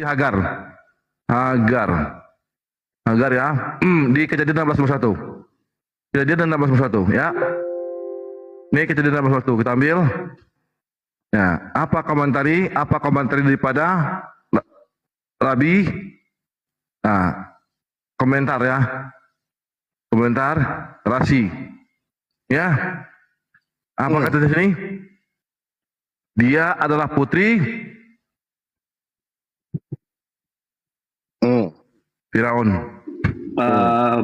Hagar. Hagar. Hagar ya. Di Kejadian 16:21. Kejadian 16:21 ya. Ini Kejadian 16:21 kita ambil. Ya, apa komentari daripada Rabi? Nah, komentar ya. Komentar Rasi. Ya. Apa kata di sini? Dia adalah putri Firaun.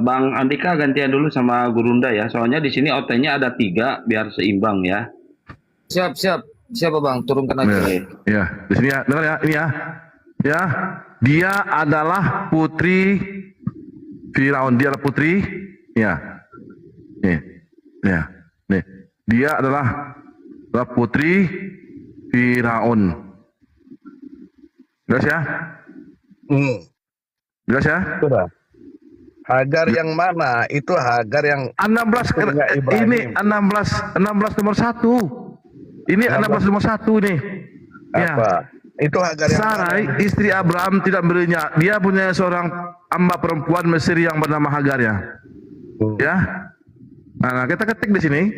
Bang Andika gantian dulu sama Gurunda ya. Soalnya di sini OT-nya ada 3 biar seimbang ya. Siap. Siapa Bang? Turunkan aja. Ya, di sini ya, dengar ya, ini ya. Ya, dia adalah putri Firaun. Dia adalah putri. Ya. Nih. Ya. Nih. Dia adalah putri Firaun. Jelas ya? Jelas ya? Sudah. Hagar yang mana? Itu Hagar yang 16 ini 16 nomor 1. Ini 16 nomor 1 nih. Ya. Apa? Itu Hagar yang Sarai istri Abraham tidak berinya. Dia punya seorang hamba perempuan Mesir yang bernama Hagar ya. Ya. Nah, kita ketik di sini.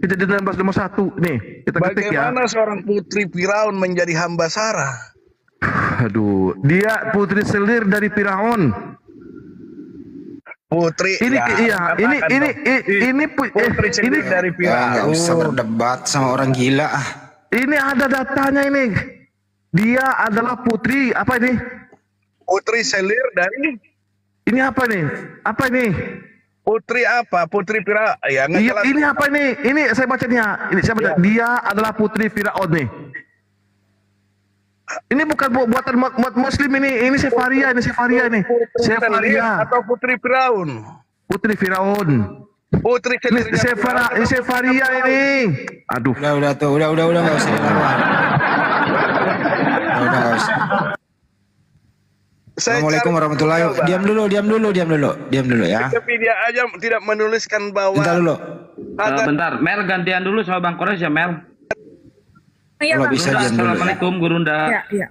Kejadian 16 nomor 1 nih. Kita ketik ya. Bagaimana seorang putri Firaun menjadi hamba Sarah? Aduh, dia putri selir dari Firaun. Putri Ini ya, ini putri selir dari Nggak Firaun. usah berdebat sama orang gila. Ini ada datanya ini. Dia adalah putri apa ini? Putri selir dari Ini apa nih? Apa ini? putri apa? Putri Firaun. Ya, Iya, ini apa ini? Ini saya bacanya. Ini saya baca. Dia adalah putri Firaun nih. Ini bukan buatan Muslim ini. Ini Sefaria, ini nih. Sefaria atau putri Firaun? putri Firaun. Putri Ini selir. Sefaria ini. Aduh. Udah nggak usah dilawan. Udah nggak usah. Assalamualaikum warahmatullahi wabarakatuh. Diam dulu ya. Tapi dia aja tidak menuliskan bahwa. Bentar dulu. Bentar, Mel gantian dulu sama Bang Kores ya, Mel. Iya, Kalau Bang. bisa diam dulu. Assalamualaikum Gurunda. Iya.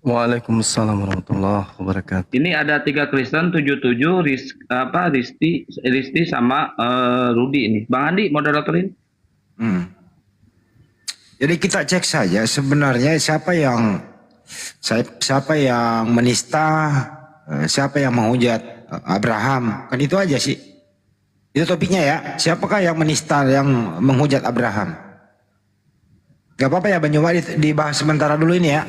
Waalaikumsalam warahmatullahi wabarakatuh. Ini ada 3 Kristen 77 Risti sama Rudi ini. Bang Andi moderatorin. Jadi kita cek saja sebenarnya siapa yang menista, siapa yang menghujat Abraham. Kan itu aja sih. Itu topiknya ya. Siapakah yang menista, yang menghujat Abraham? Gak apa-apa ya Bang Juma dibahas sementara dulu ini ya.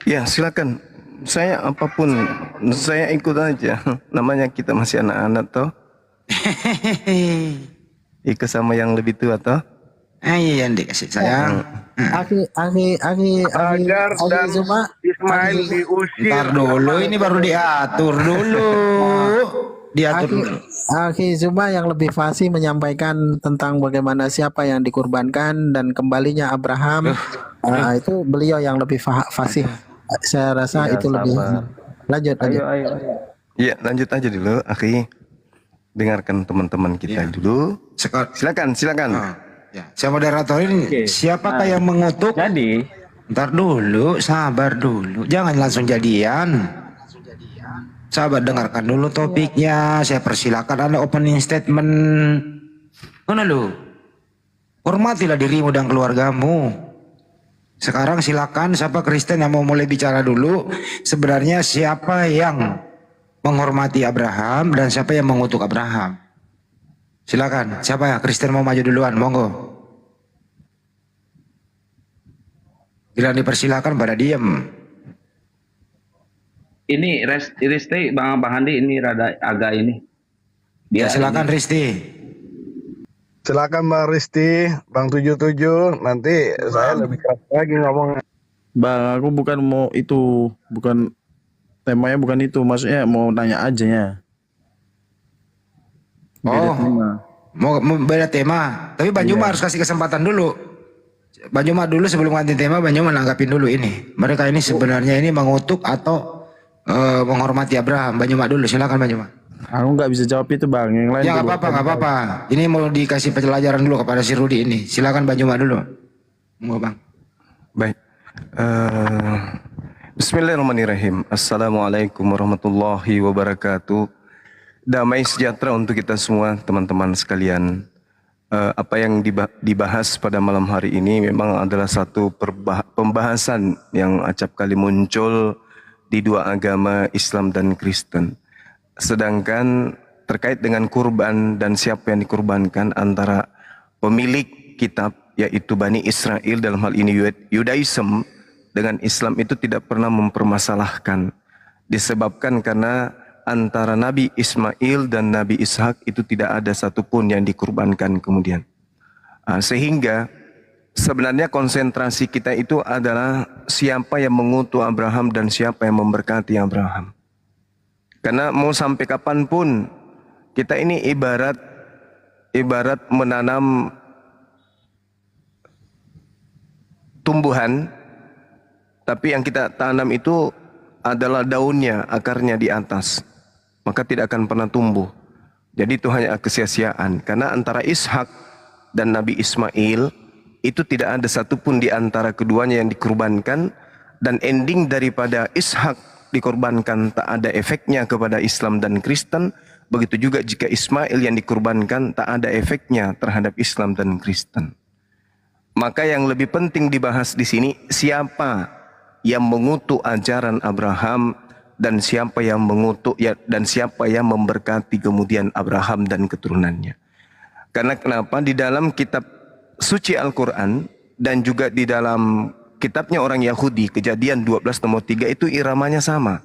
Ya silakan. Saya apapun, saya ikut aja. Namanya kita masih anak-anak toh. Ikut sama yang lebih tua toh. Iya yang dikasih sayang. Hagar dan Ismail diusir. Ntar dulu, ini baru diatur dulu. Akhi Zuma yang lebih fasih menyampaikan tentang bagaimana siapa yang dikurbankan dan kembalinya Abraham. Itu beliau yang lebih fasih. Saya rasa itu lebih. Lanjut. Ayo. Iya lanjut aja dulu, akhi. Dengarkan teman-teman kita dulu. Silakan. Ya. Saya moderatorin. Siapakah yang mengutuk? Jadi, Ntar dulu, sabar dulu. Jangan langsung jadian. Sabar, dengarkan dulu topiknya. Saya persilakan Anda opening statement. Mana lu? Hormatilah dirimu dan keluargamu. Sekarang silakan siapa Kristen yang mau mulai bicara dulu. Sebenarnya siapa yang menghormati Abraham dan siapa yang mengutuk Abraham? Silakan. Siapa ya Kristen mau maju duluan? Monggo. Bila dipersilakan pada diem. ini Risti Bang Handi ini rada agak ini. Ya silakan Risti. Silakan Bang Risti, Bang 77. Nanti saya lebih keras lagi ngomong. Bang, aku bukan mau itu, bukan temanya bukan itu, maksudnya mau nanya aja ya. Mau beda tema. Tapi Bang Juma harus kasih kesempatan dulu. Bang Juma dulu sebelum ganti tema, Bang Juma nanggapin dulu ini. Mereka ini sebenarnya ini mengutuk atau menghormati Abraham. Bang Juma dulu, silakan Bang Juma. Aku nggak bisa jawab itu Bang, yang lain. Ya nggak apa-apa. Ini mau dikasih pelajaran dulu kepada si Rudi ini. Silakan Bang Juma dulu. Mau Bang. Baik. Bismillahirrahmanirrahim. Assalamualaikum warahmatullahi wabarakatuh. Damai sejahtera untuk kita semua, teman-teman sekalian. Apa yang dibahas pada malam hari ini memang adalah satu pembahasan yang acap kali muncul di dua agama Islam dan Kristen. Sedangkan terkait dengan kurban dan siapa yang dikurbankan antara pemilik kitab yaitu Bani Israel dalam hal ini Yudaism dengan Islam itu tidak pernah mempermasalahkan. Disebabkan karena antara Nabi Ismail dan Nabi Ishak itu tidak ada satupun yang dikurbankan kemudian. Sehingga sebenarnya konsentrasi kita itu adalah siapa yang mengutus Abraham dan siapa yang memberkati Abraham. Karena mau sampai kapanpun kita ini ibarat menanam tumbuhan, tapi yang kita tanam itu adalah daunnya, akarnya di atas, maka tidak akan pernah tumbuh. Jadi itu hanya kesia-siaan. Karena antara Ishak dan Nabi Ismail itu tidak ada satupun di antara keduanya yang dikurbankan, dan ending daripada Ishak dikorbankan tak ada efeknya kepada Islam dan Kristen. Begitu juga jika Ismail yang dikurbankan tak ada efeknya terhadap Islam dan Kristen. Maka yang lebih penting dibahas di sini siapa yang mengutuk ajaran Abraham dan siapa yang mengutuk dan siapa yang memberkati kemudian Abraham dan keturunannya. Karena kenapa? Di dalam kitab suci Al-Quran dan juga di dalam kitabnya orang Yahudi, Kejadian 12 nomor 3 itu iramanya sama.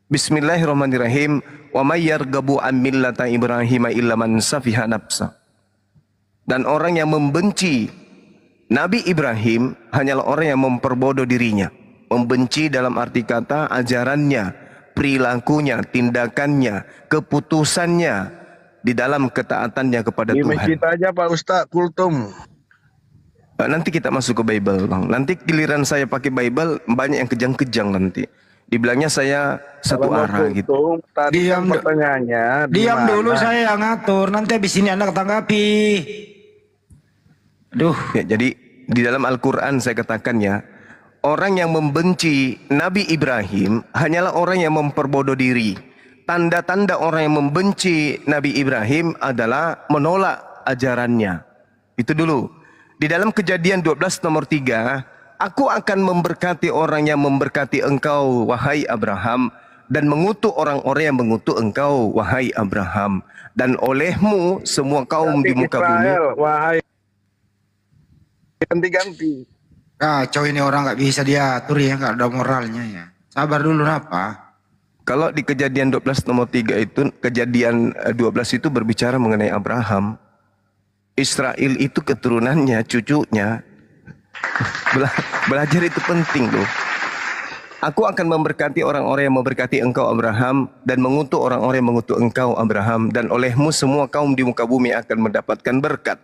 Bismillahirrahmanirrahim. Wa may yarghabu an millata Ibrahim illa man safiha nafsa. Dan orang yang membenci Nabi Ibrahim hanyalah orang yang memperbodoh dirinya. Membenci dalam arti kata ajarannya, perilakunya, tindakannya, keputusannya di dalam ketaatannya kepada Di Tuhan. masjid aja Pak Ustaz, kultum. Nanti kita masuk ke Bible, Bang. Nanti giliran saya pakai Bible banyak yang kejang-kejang nanti. Dibilangnya saya satu Kalau arah gitu. kultum, tadi Diam, kan pertanyaannya. Diam di dulu mana? saya yang ngatur, nanti habis ini Anda tanggapi. Aduh. Ya, jadi di dalam Al-Quran saya katakan ya, orang yang membenci Nabi Ibrahim hanyalah orang yang memperbodoh diri. Tanda-tanda orang yang membenci Nabi Ibrahim adalah menolak ajarannya. Itu dulu. Di dalam Kejadian 12 nomor 3, aku akan memberkati orang yang memberkati engkau, wahai Abraham, dan mengutuk orang-orang yang mengutuk engkau, wahai Abraham. Dan olehmu semua kaum di muka bumi. Israel, wahai ganti-ganti. Kacau ini orang nggak bisa diatur ya, nggak ada moralnya ya. Sabar dulu apa? Kalau di Kejadian 12 nomor 3 itu, Kejadian 12 itu berbicara mengenai Abraham. Israel itu keturunannya, cucunya. Belajar itu penting loh. Aku akan memberkati orang-orang yang memberkati engkau Abraham, dan mengutuk orang-orang yang mengutuk engkau Abraham, dan olehmu semua kaum di muka bumi akan mendapatkan berkat.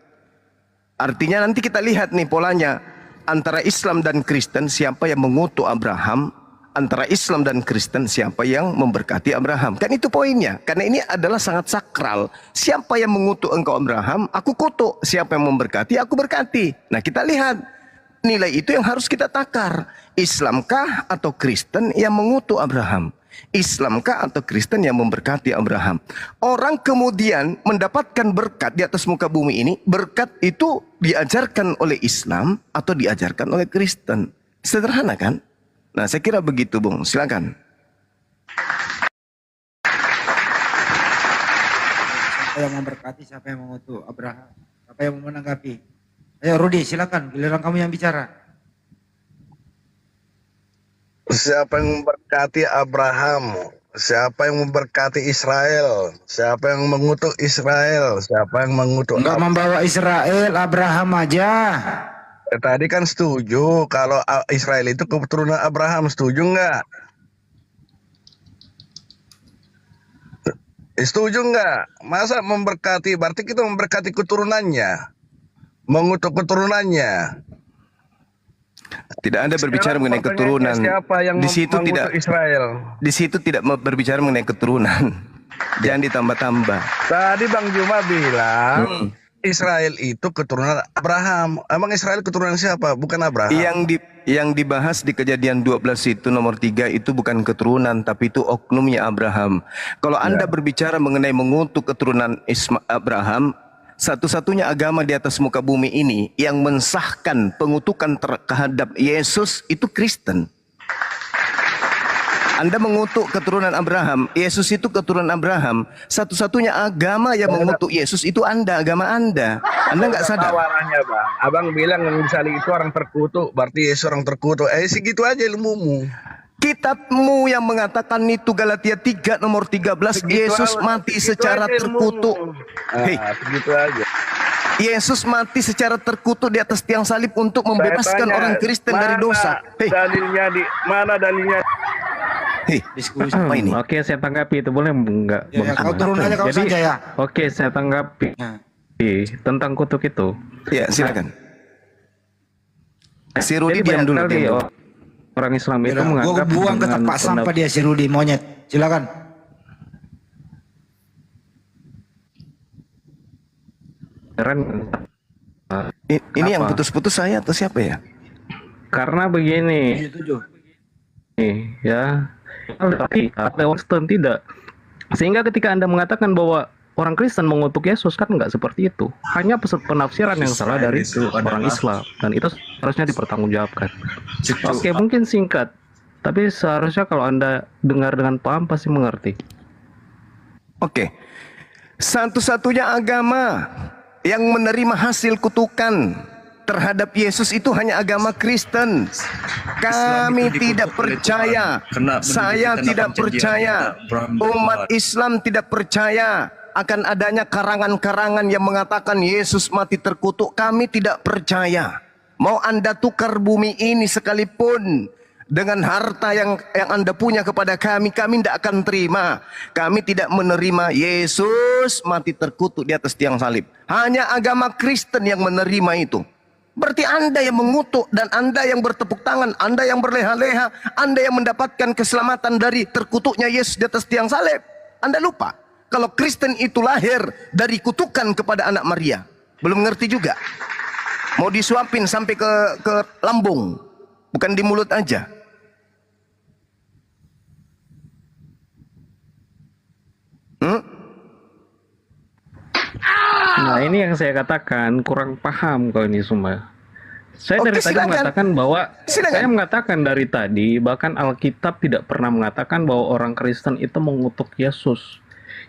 Artinya nanti kita lihat nih polanya. Antara Islam dan Kristen siapa yang mengutuk Abraham, antara Islam dan Kristen siapa yang memberkati Abraham. Kan itu poinnya. Karena ini adalah sangat sakral. Siapa yang mengutuk engkau Abraham, aku kutuk. Siapa yang memberkati, aku berkati. Nah kita lihat. Nilai itu yang harus kita takar. Islamkah atau Kristen yang mengutuk Abraham? Islamkah atau Kristen yang memberkati Abraham? Orang kemudian mendapatkan berkat di atas muka bumi ini. Berkat itu diajarkan oleh Islam atau diajarkan oleh Kristen. Sederhana kan? Nah saya kira begitu Bung, silakan. Siapa yang memberkati, siapa yang mengutuk Abraham, siapa yang mau menanggapi? Ayo Rudi, silakan, giliran kamu yang bicara. Siapa yang memberkati Abraham? Siapa yang memberkati Israel? Siapa yang mengutuk Israel? Siapa yang mengutuk Enggak membawa Israel, Abraham aja. Tadi kan setuju kalau Israel itu keturunan Abraham, setuju nggak? Setuju nggak? Masa memberkati, berarti kita memberkati keturunannya, mengutuk keturunannya. Tidak ada berbicara Sekarang mengenai keturunan. Siapa yang Di situ mengutuk tidak Israel? Di situ tidak berbicara mengenai keturunan. Jangan ditambah-tambah. Tadi Bang Juma bilang Israel itu keturunan Abraham. Emang Israel keturunan siapa? Bukan Abraham. Yang dibahas di Kejadian 12 itu nomor 3 itu bukan keturunan, tapi itu oknumnya Abraham. Kalau Anda berbicara mengenai mengutuk keturunan Abraham, satu-satunya agama di atas muka bumi ini yang mensahkan pengutukan terhadap Yesus itu Kristen. Anda mengutuk keturunan Abraham, Yesus itu keturunan Abraham. Satu-satunya agama yang mengutuk Yesus itu Anda, agama Anda. Anda nggak sadar? Tawarannya, Bang. Abang bilang yang misalnya itu orang terkutuk, berarti Yesus orang terkutuk. Segitu aja ilmumu. Kitabmu yang mengatakan itu Galatia 3 nomor 13, Yesus mati secara terkutuk. Segitu aja. Yesus mati secara terkutuk di atas tiang salib untuk membebaskan orang Kristen dari dosa. Dalilnya di mana dalilnya? Diskusi apa ini? Oke, saya tanggapi itu boleh enggak? Ya, kau turun aja kau saja ya. Oke, saya tanggapi tentang kutuk itu. Ya, silakan. Si Rudi Jadi diam dulu. banyak kali orang Islam itu Gue menganggap buang ke dengan tempat sampah dia si Rudi monyet. Silakan. Ini yang putus-putus saya atau siapa ya? Karena begini, ya, tapi ada Kristen tidak. Sehingga ketika Anda mengatakan bahwa orang Kristen mengutuk Yesus, kan nggak seperti itu. Hanya penafsiran yang salah dari orang Islam, dan itu harusnya dipertanggungjawabkan. Oke, mungkin singkat, tapi seharusnya kalau Anda dengar dengan paham pasti mengerti. Oke. Satu-satunya agama yang menerima hasil kutukan terhadap Yesus itu hanya agama Kristen. Kami tidak percaya, saya tidak percaya, umat Islam tidak percaya akan adanya karangan-karangan yang mengatakan Yesus mati terkutuk. Kami tidak percaya. Mau Anda tukar bumi ini sekalipun dengan harta yang Anda punya kepada kami, kami tidak akan terima. Kami tidak menerima Yesus mati terkutuk di atas tiang salib. Hanya agama Kristen yang menerima itu. Berarti Anda yang mengutuk dan Anda yang bertepuk tangan, Anda yang berleha-leha, Anda yang mendapatkan keselamatan dari terkutuknya Yesus di atas tiang salib. Anda lupa kalau Kristen itu lahir dari kutukan kepada anak Maria. Belum ngerti juga. Mau disuapin sampai ke lambung, bukan di mulut aja. Nah, ini yang saya katakan kurang paham kalau ini semua. Saya dari tadi mengatakan bahwa saya mengatakan dari tadi bahkan Alkitab tidak pernah mengatakan bahwa orang Kristen itu mengutuk Yesus.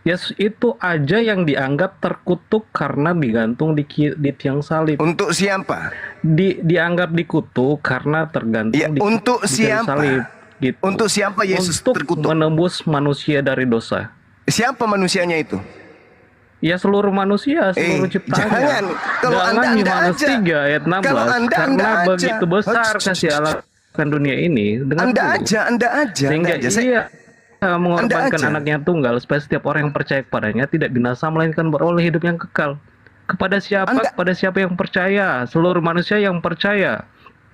Yesus itu aja yang dianggap terkutuk karena digantung di tiang salib. Untuk siapa? Dianggap dikutuk karena tergantung Ya, di untuk tiang siapa? salib. Gitu. Untuk siapa Yesus untuk terkutuk? menembus manusia dari dosa. Siapa manusianya itu? Ya seluruh manusia, seluruh ciptaan. Jangan. Kalau Anda Yohanes aja. 3 ayat 16. Kalau Anda karena aja. begitu besar kasih Allah akan dunia ini dengan Anda aja. sehingga ia mengorbankan anaknya tunggal supaya setiap orang yang percaya kepadanya tidak binasa melainkan beroleh hidup yang kekal. Kepada siapa? Kepada siapa yang percaya? Seluruh manusia yang percaya.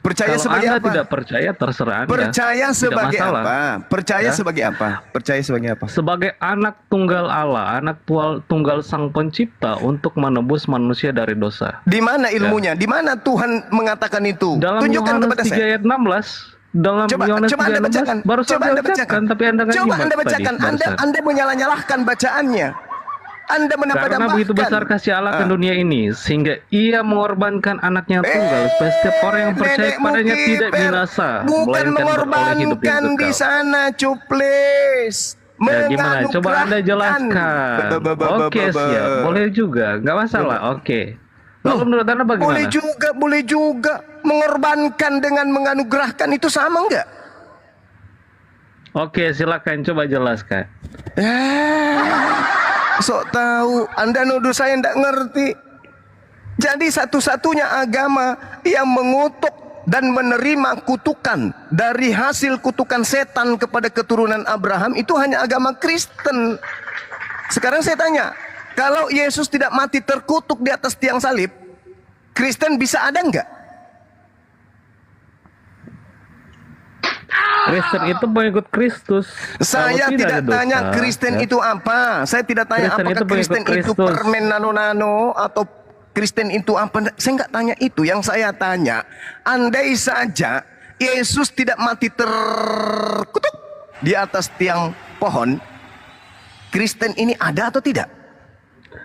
Percaya Kalau sebagai Anda apa? tidak percaya terserah Anda. Percaya sebagai masalah. apa? Percaya Ya. sebagai apa? Percaya sebagai apa? Sebagai anak tunggal Allah, anak tunggal Sang Pencipta untuk menebus manusia dari dosa. Di mana ilmunya? Di mana Tuhan mengatakan itu? Dalam Tunjukkan Yohanes kepada 3 saya. ayat 16. Dalam Yohanes 3 Anda ayat 16 bacakan. baru Coba Anda bacakan. tapi Anda nggak Coba nyimak Anda bacakan. tadi, Anda menyalah-nyalahkan bacaannya. Anda karena begitu besar kasih Allah ke dunia ini sehingga ia mengorbankan anaknya tunggal supaya setiap orang yang percaya kepadanya tidak binasa bukan mengorbankan di sana, cuplis. Ya, gimana? Coba Anda jelaskan. Oke, siap. Boleh juga, nggak masalah. Oke. Lalu menurut Anda bagaimana? Boleh juga. Mengorbankan dengan menganugerahkan itu sama nggak? Oke, silakan coba jelaskan. Sok tahu, Anda nuduh saya ndak ngerti. Jadi satu-satunya agama yang mengutuk dan menerima kutukan dari hasil kutukan setan kepada keturunan Abraham itu hanya agama Kristen. Sekarang saya tanya, kalau Yesus tidak mati terkutuk di atas tiang salib, Kristen bisa ada nggak? Kristen itu pengikut Kristus. Saya tidak tanya Kristen itu apa. Saya tidak tanya apakah Kristen itu permen nano-nano atau Kristen itu apa? Saya nggak tanya itu. Yang saya tanya, andai saja Yesus tidak mati terkutuk di atas tiang pohon, Kristen ini ada atau tidak?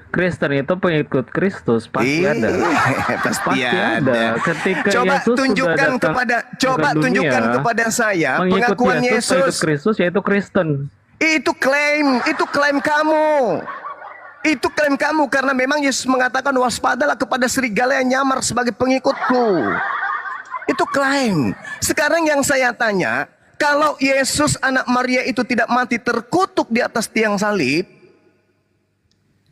Kristen itu pengikut Kristus pasti ada. Pasti ada. Ketika Coba Yesus tunjukkan sudah datang tunjukkan dunia, kepada saya pengikut pengakuan pengikut Yesus. Kristus yaitu Kristen. Itu klaim kamu. Itu klaim kamu karena memang Yesus mengatakan waspadalah kepada serigala yang nyamar sebagai pengikutku. Itu klaim. Sekarang yang saya tanya, kalau Yesus anak Maria itu tidak mati terkutuk di atas tiang salib,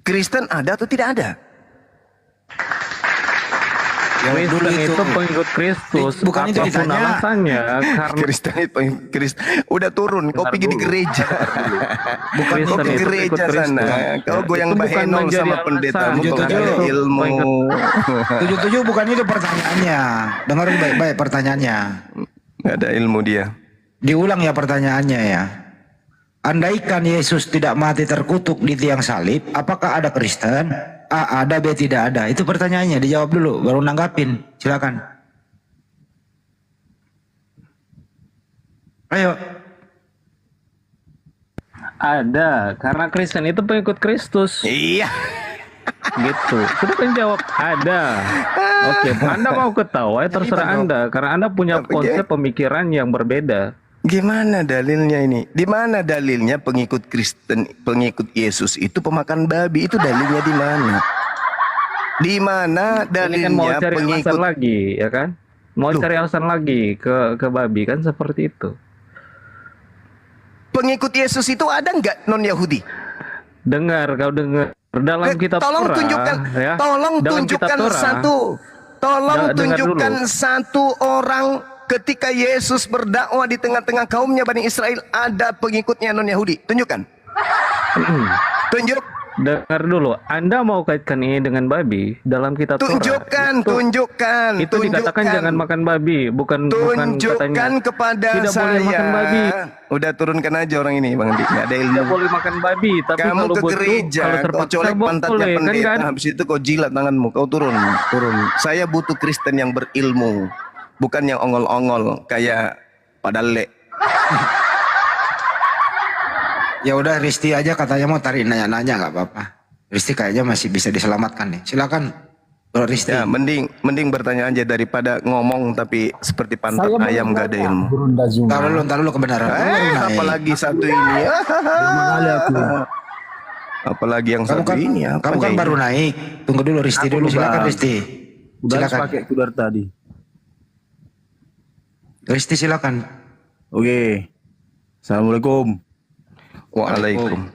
Kristen ada atau tidak ada? Kristen itu pengikut Kristus. Bukan itu apapun ditanya. alasannya, karena Kristen itu udah turun, kau pergi di gereja. Bukan kau Kristen ke itu gereja pengikut sana. Kristus. Kau goyang Itu bukan bahenol menjadi sama alasan. pendetamu, kau nggak ada Itu ilmu. pengikut 77 bukan itu pertanyaannya. Dengarin baik-baik pertanyaannya. Nggak ada ilmu dia. Diulang ya pertanyaannya ya. Andaikan Yesus tidak mati terkutuk di tiang salib, apakah ada Kristen? A ada, B tidak ada. Itu pertanyaannya, dijawab dulu, baru nanggapin. Silakan. Ayo. ada, karena Kristen itu pengikut Kristus. Iya. Gitu. Sudah kan jawab ada. Oke, Anda mau ketawa ya terserah Anda, karena Anda punya konsep pemikiran yang berbeda. Gimana dalilnya ini? Di mana dalilnya pengikut Kristen, pengikut Yesus itu pemakan babi? Itu dalilnya di mana? Di mana Ini kan mau dalilnya cari alasan pengikut? lagi, ya kan? Mau Loh. cari alasan lagi ke babi kan seperti itu. Pengikut Yesus itu ada nggak non Yahudi? Dengar, kau dengar dalam kitab Tolong Torah, tunjukkan, ya. tolong Dalam kitab tunjukkan Torah, tolong dengar tunjukkan dulu. satu orang ketika Yesus berdakwah di tengah-tengah kaumnya Bani Israel ada pengikutnya non Yahudi. Tunjukkan. Tunjuk. Dengar dulu, Anda mau kaitkan ini dengan babi dalam kitab Torah. Tunjukkan. Itu dikatakan jangan makan babi, bukan Tunjukkan katanya kepada tidak saya. boleh makan babi. Udah turunkan aja orang ini, Bang Andi. Nggak ada ilmu. Tidak boleh makan babi, tapi Kamu kalau ke butuh, gereja, kalau kau terpaksa colek pantatnya boleh, kan pendeta, kan? habis itu kau jilat tanganmu, kau turun. Saya butuh Kristen yang berilmu, bukan yang ongol-ongol kayak padale. Ya udah Risti aja katanya mau tarik nanya-nanya nggak apa-apa. Risti kayaknya masih bisa diselamatkan nih. Silakan, Bro Risti. Ya, mending bertanya aja daripada ngomong tapi seperti pantat ayam nggak ada ilmu. Taruh dulu kebenaran. Apalagi satu ini. Apalagi yang Kamu satu kan, ini. Apa kamu kan ini? baru naik. Tunggu dulu Risti dulu. Silakan Risti. Udah harus Silakan. pakai itu dari tadi. Risti silakan. Oke. Assalamualaikum. Waalaikum.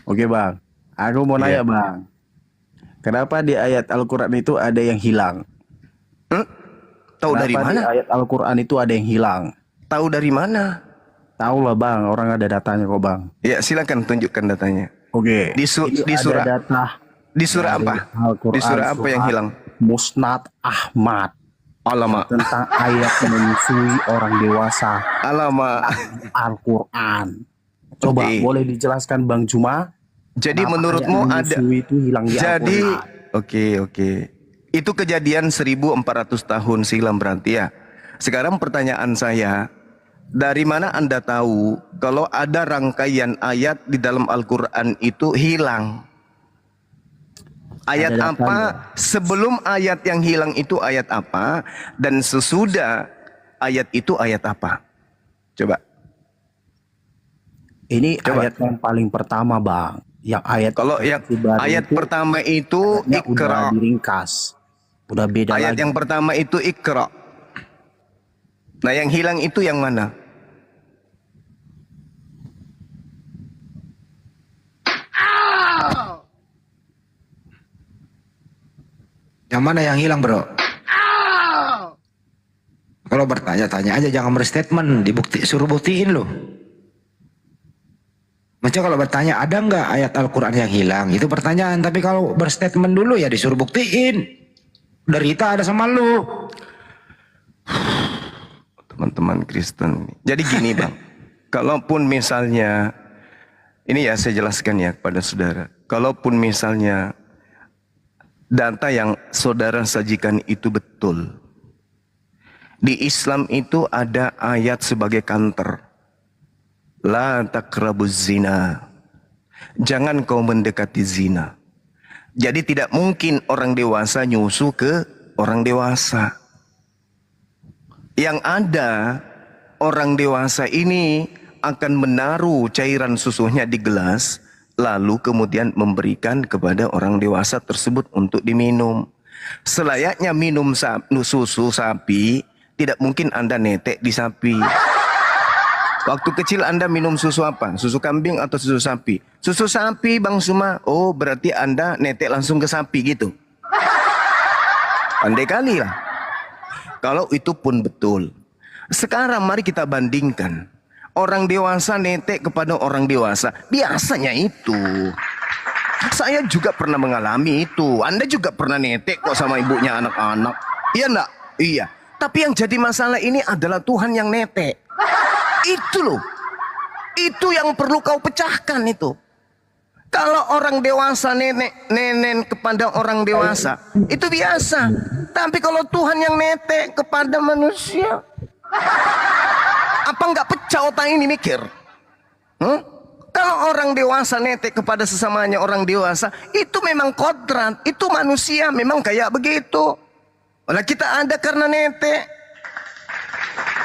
Oke bang. Aku mau nanya bang. Kenapa di ayat Al-Quran itu ada yang hilang? Tahu dari Kenapa mana? di ayat Al-Quran itu ada yang hilang? Tahu dari mana? Tahu lah bang, orang ada datanya kok bang. Ya silakan tunjukkan datanya. Oke. Di Ini surah ada data di surah dari apa? Al-Quran, Di surah apa yang surah hilang? Musnad Ahmad Alamak. tentang ayat menyusui orang dewasa Alamak. Al-Quran. Coba Oke. boleh dijelaskan Bang Juma? Jadi Kenapa menurutmu ayat ada menyusui itu hilang di Jadi Al-Quran? oke. Itu kejadian 1400 tahun silam berarti ya. Sekarang pertanyaan saya, dari mana Anda tahu kalau ada rangkaian ayat di dalam Al-Qur'an itu hilang? Ayat Ada apa? datanya. Sebelum ayat yang hilang itu ayat apa? Dan sesudah ayat itu ayat apa? Coba. Ini Coba. ayat yang paling pertama bang. Yang ayat Kalau yang baru ayat itu pertama itu ayatnya udah Iqra. diringkas. Udah beda Ayat lagi. yang pertama itu Iqra. Nah, yang hilang itu yang mana? Yang mana yang hilang bro? Kalau bertanya-tanya aja jangan berstatement, suruh buktiin loh. Macam kalau bertanya ada nggak ayat Al-Quran yang hilang, itu pertanyaan. Tapi kalau berstatement dulu ya disuruh buktiin. Derita ada sama lu. Teman-teman Kristen. Jadi gini bang, kalaupun misalnya, ini ya saya jelaskan ya kepada saudara. Kalaupun misalnya data yang saudara sajikan itu betul. Di Islam itu ada ayat sebagai counter. La taqrabuz zina. Jangan kau mendekati zina. Jadi tidak mungkin orang dewasa nyusu ke orang dewasa. Yang ada, orang dewasa ini akan menaruh cairan susunya di gelas, lalu kemudian memberikan kepada orang dewasa tersebut untuk diminum. Selayaknya minum susu sapi, tidak mungkin Anda netek di sapi. Waktu kecil Anda minum susu apa? Susu kambing atau susu sapi? Susu sapi, Bang Suma. Oh, berarti Anda netek langsung ke sapi gitu. Pandai kali lah. Kalau itu pun betul. Sekarang mari kita bandingkan. Orang dewasa netek kepada orang dewasa. Biasanya itu. Saya juga pernah mengalami itu. Anda juga pernah netek kok sama ibunya anak-anak. Iya enggak? Iya. Tapi yang jadi masalah ini adalah Tuhan yang netek. Itu loh. Itu yang perlu kau pecahkan itu. Kalau orang dewasa nenek kepada orang dewasa, itu biasa. Tapi kalau Tuhan yang netek kepada manusia, apa nggak pecah otak ini mikir? Kalau orang dewasa netek kepada sesamanya orang dewasa, itu memang kodrat, itu manusia memang kayak begitu. Lah kita ada karena netek.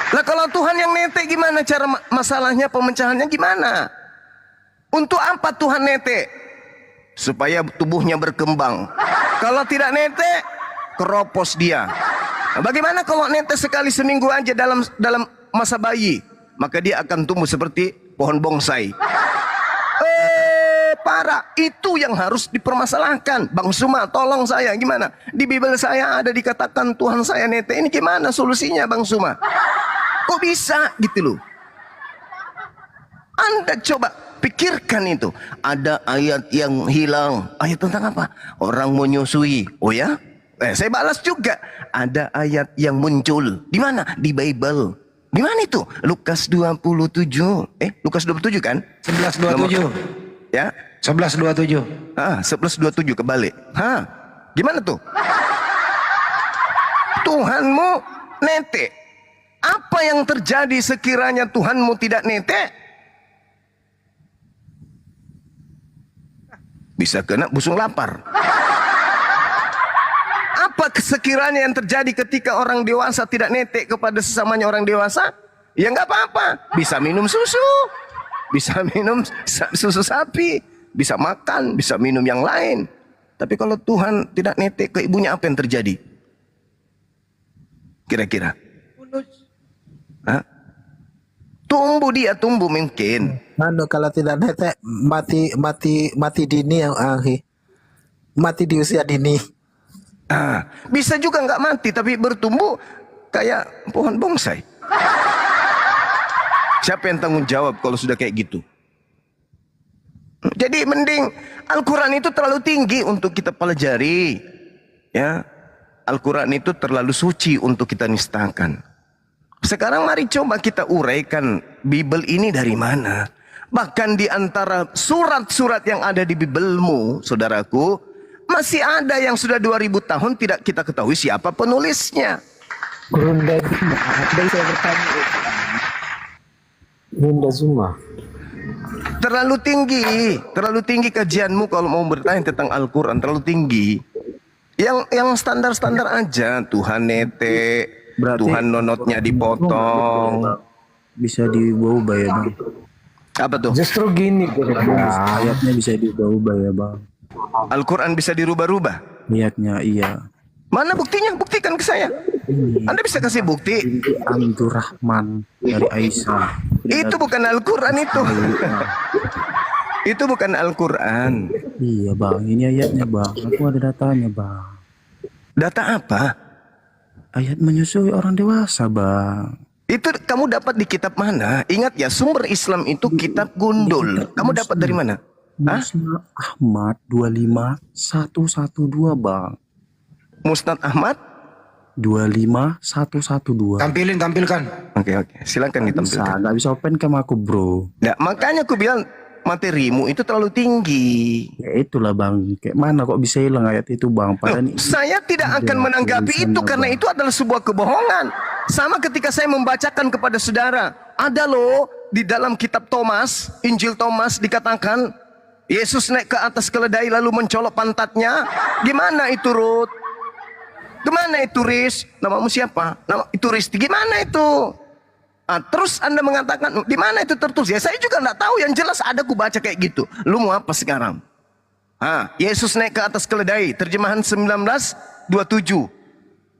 Lah kalau Tuhan yang netek gimana cara masalahnya, pemecahannya gimana? Untuk apa Tuhan netek? Supaya tubuhnya berkembang. Kalau tidak netek, keropos dia. Nah, bagaimana kalau netek sekali seminggu aja dalam masa bayi? Maka dia akan tumbuh seperti pohon bonsai. Parah. Itu yang harus dipermasalahkan. Bang Suma, tolong saya. Gimana? Di Bible saya ada dikatakan Tuhan saya netek. Ini gimana solusinya, Bang Suma? Kok bisa gitu loh? Anda coba pikirkan itu. Ada ayat yang hilang. Ayat tentang apa? Orang menyusui. Oh ya? Saya balas juga. Ada ayat yang muncul. Di mana? Di Bible. Di mana itu? Lukas 27. Lukas 27 kan? 11:27. Ya? 11:27. 11:27 kebalik. Gimana tuh? Tuhanmu netek. Apa yang terjadi sekiranya Tuhanmu tidak netek? Bisa kena busung lapar. Apa sekiranya yang terjadi ketika orang dewasa tidak netek kepada sesamanya orang dewasa? Ya nggak apa-apa. Bisa minum susu. Bisa minum susu sapi. Bisa makan. Bisa minum yang lain. Tapi kalau Tuhan tidak netek ke ibunya, apa yang terjadi? Kira-kira? Tumbuh mungkin. Kalau tidak netek mati dini yang mati di usia dini. Bisa juga nggak mati tapi bertumbuh kayak pohon bonsai. Siapa yang tanggung jawab kalau sudah kayak gitu? Jadi mending Al-Quran itu terlalu tinggi untuk kita pelajari. Ya, Al-Quran itu terlalu suci untuk kita nistakan. Sekarang mari coba kita uraikan Bible ini dari mana. Bahkan di antara surat-surat yang ada di Biblemu, saudaraku, masih ada yang sudah 2000 tahun tidak kita ketahui siapa penulisnya. Bunda Zuma. Terlalu tinggi kajianmu kalau mau bertanya tentang Al-Quran, terlalu tinggi. Yang standar-standar aja, Tuhan netek. Berarti Tuhan nonotnya dipotong. Bisa diubah ya Bang. Apa tuh? Justru gini. Ayatnya bisa diubah ya Bang. Al-Quran bisa dirubah-rubah? Ayatnya iya. Mana buktinya? Buktikan ke saya. Anda bisa kasih bukti. Abdurrahman dari Aisyah. Itu bukan Al-Quran itu. Itu bukan Al-Quran. Iya Bang, ini ayatnya Bang. Aku ada datanya Bang. Data apa? Ayat menyusui orang dewasa Bang. Itu kamu dapat di kitab mana? Ingat ya, sumber Islam itu kitab gundul. Kamu dapat dari mana? Musnad Ahmad 25112 Bang. Musnad Ahmad 112. 25112. Tampilkan. Oke. Silakan ditampilkan. Nggak bisa open cam aku bro. Nah, makanya aku bilang materimu itu terlalu tinggi. Ya itulah bang, kayak mana kok bisa hilang ayat itu bang? Padahal Saya tidak akan menanggapi itu karena itu adalah sebuah kebohongan. Sama ketika saya membacakan kepada saudara, ada loh di dalam kitab Thomas, Injil Thomas dikatakan Yesus naik ke atas keledai lalu mencolok pantatnya. Gimana itu Ruth? Gimana itu Riz? Namamu siapa? Nama itu Risti. Gimana itu? Terus Anda mengatakan, di mana itu tertulis? Ya saya juga nggak tahu. Yang jelas ada ku baca kayak gitu. Lu mau apa sekarang? Yesus naik ke atas keledai. Terjemahan 19:27,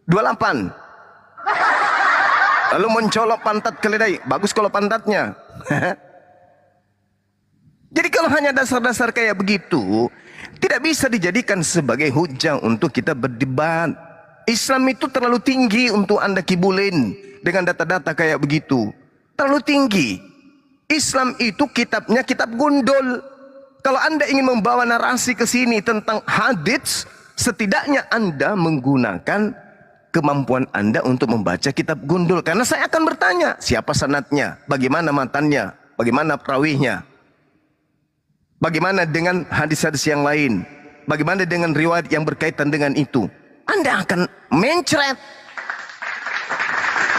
28. Lalu mencolok pantat keledai. Bagus kalau pantatnya. Jadi kalau hanya dasar-dasar kayak begitu, tidak bisa dijadikan sebagai hujah untuk kita berdebat. Islam itu terlalu tinggi untuk Anda kibulin dengan data-data kayak begitu. Terlalu tinggi. Islam itu kitabnya kitab gundul. Kalau Anda ingin membawa narasi ke sini tentang hadits, setidaknya Anda menggunakan kemampuan Anda untuk membaca kitab gundul. Karena saya akan bertanya, siapa sanadnya? Bagaimana matannya? Bagaimana perawihnya? Bagaimana dengan hadis-hadis yang lain? Bagaimana dengan riwayat yang berkaitan dengan itu? Anda akan mencret.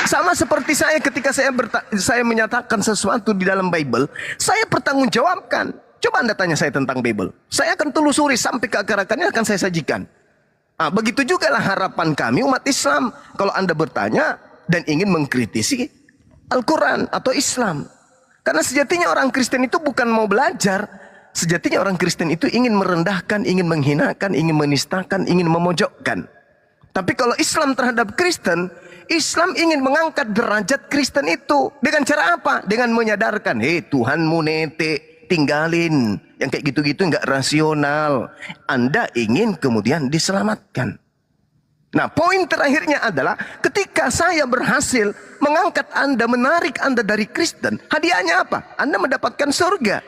Sama seperti saya ketika saya menyatakan sesuatu di dalam Bible, saya pertanggungjawabkan. Coba Anda tanya saya tentang Bible. Saya akan telusuri sampai ke akar-akarnya akan saya sajikan. Begitu juga lah harapan kami umat Islam. Kalau Anda bertanya dan ingin mengkritisi Al-Quran atau Islam. Karena sejatinya orang Kristen itu bukan mau belajar. Sejatinya orang Kristen itu ingin merendahkan, ingin menghinakan, ingin menistakan, ingin memojokkan. Tapi kalau Islam terhadap Kristen, Islam ingin mengangkat derajat Kristen itu. Dengan cara apa? Dengan menyadarkan, Tuhanmu nete, tinggalin. Yang kayak gitu-gitu nggak rasional. Anda ingin kemudian diselamatkan. Nah, poin terakhirnya adalah ketika saya berhasil mengangkat Anda, menarik Anda dari Kristen, hadiahnya apa? Anda mendapatkan surga.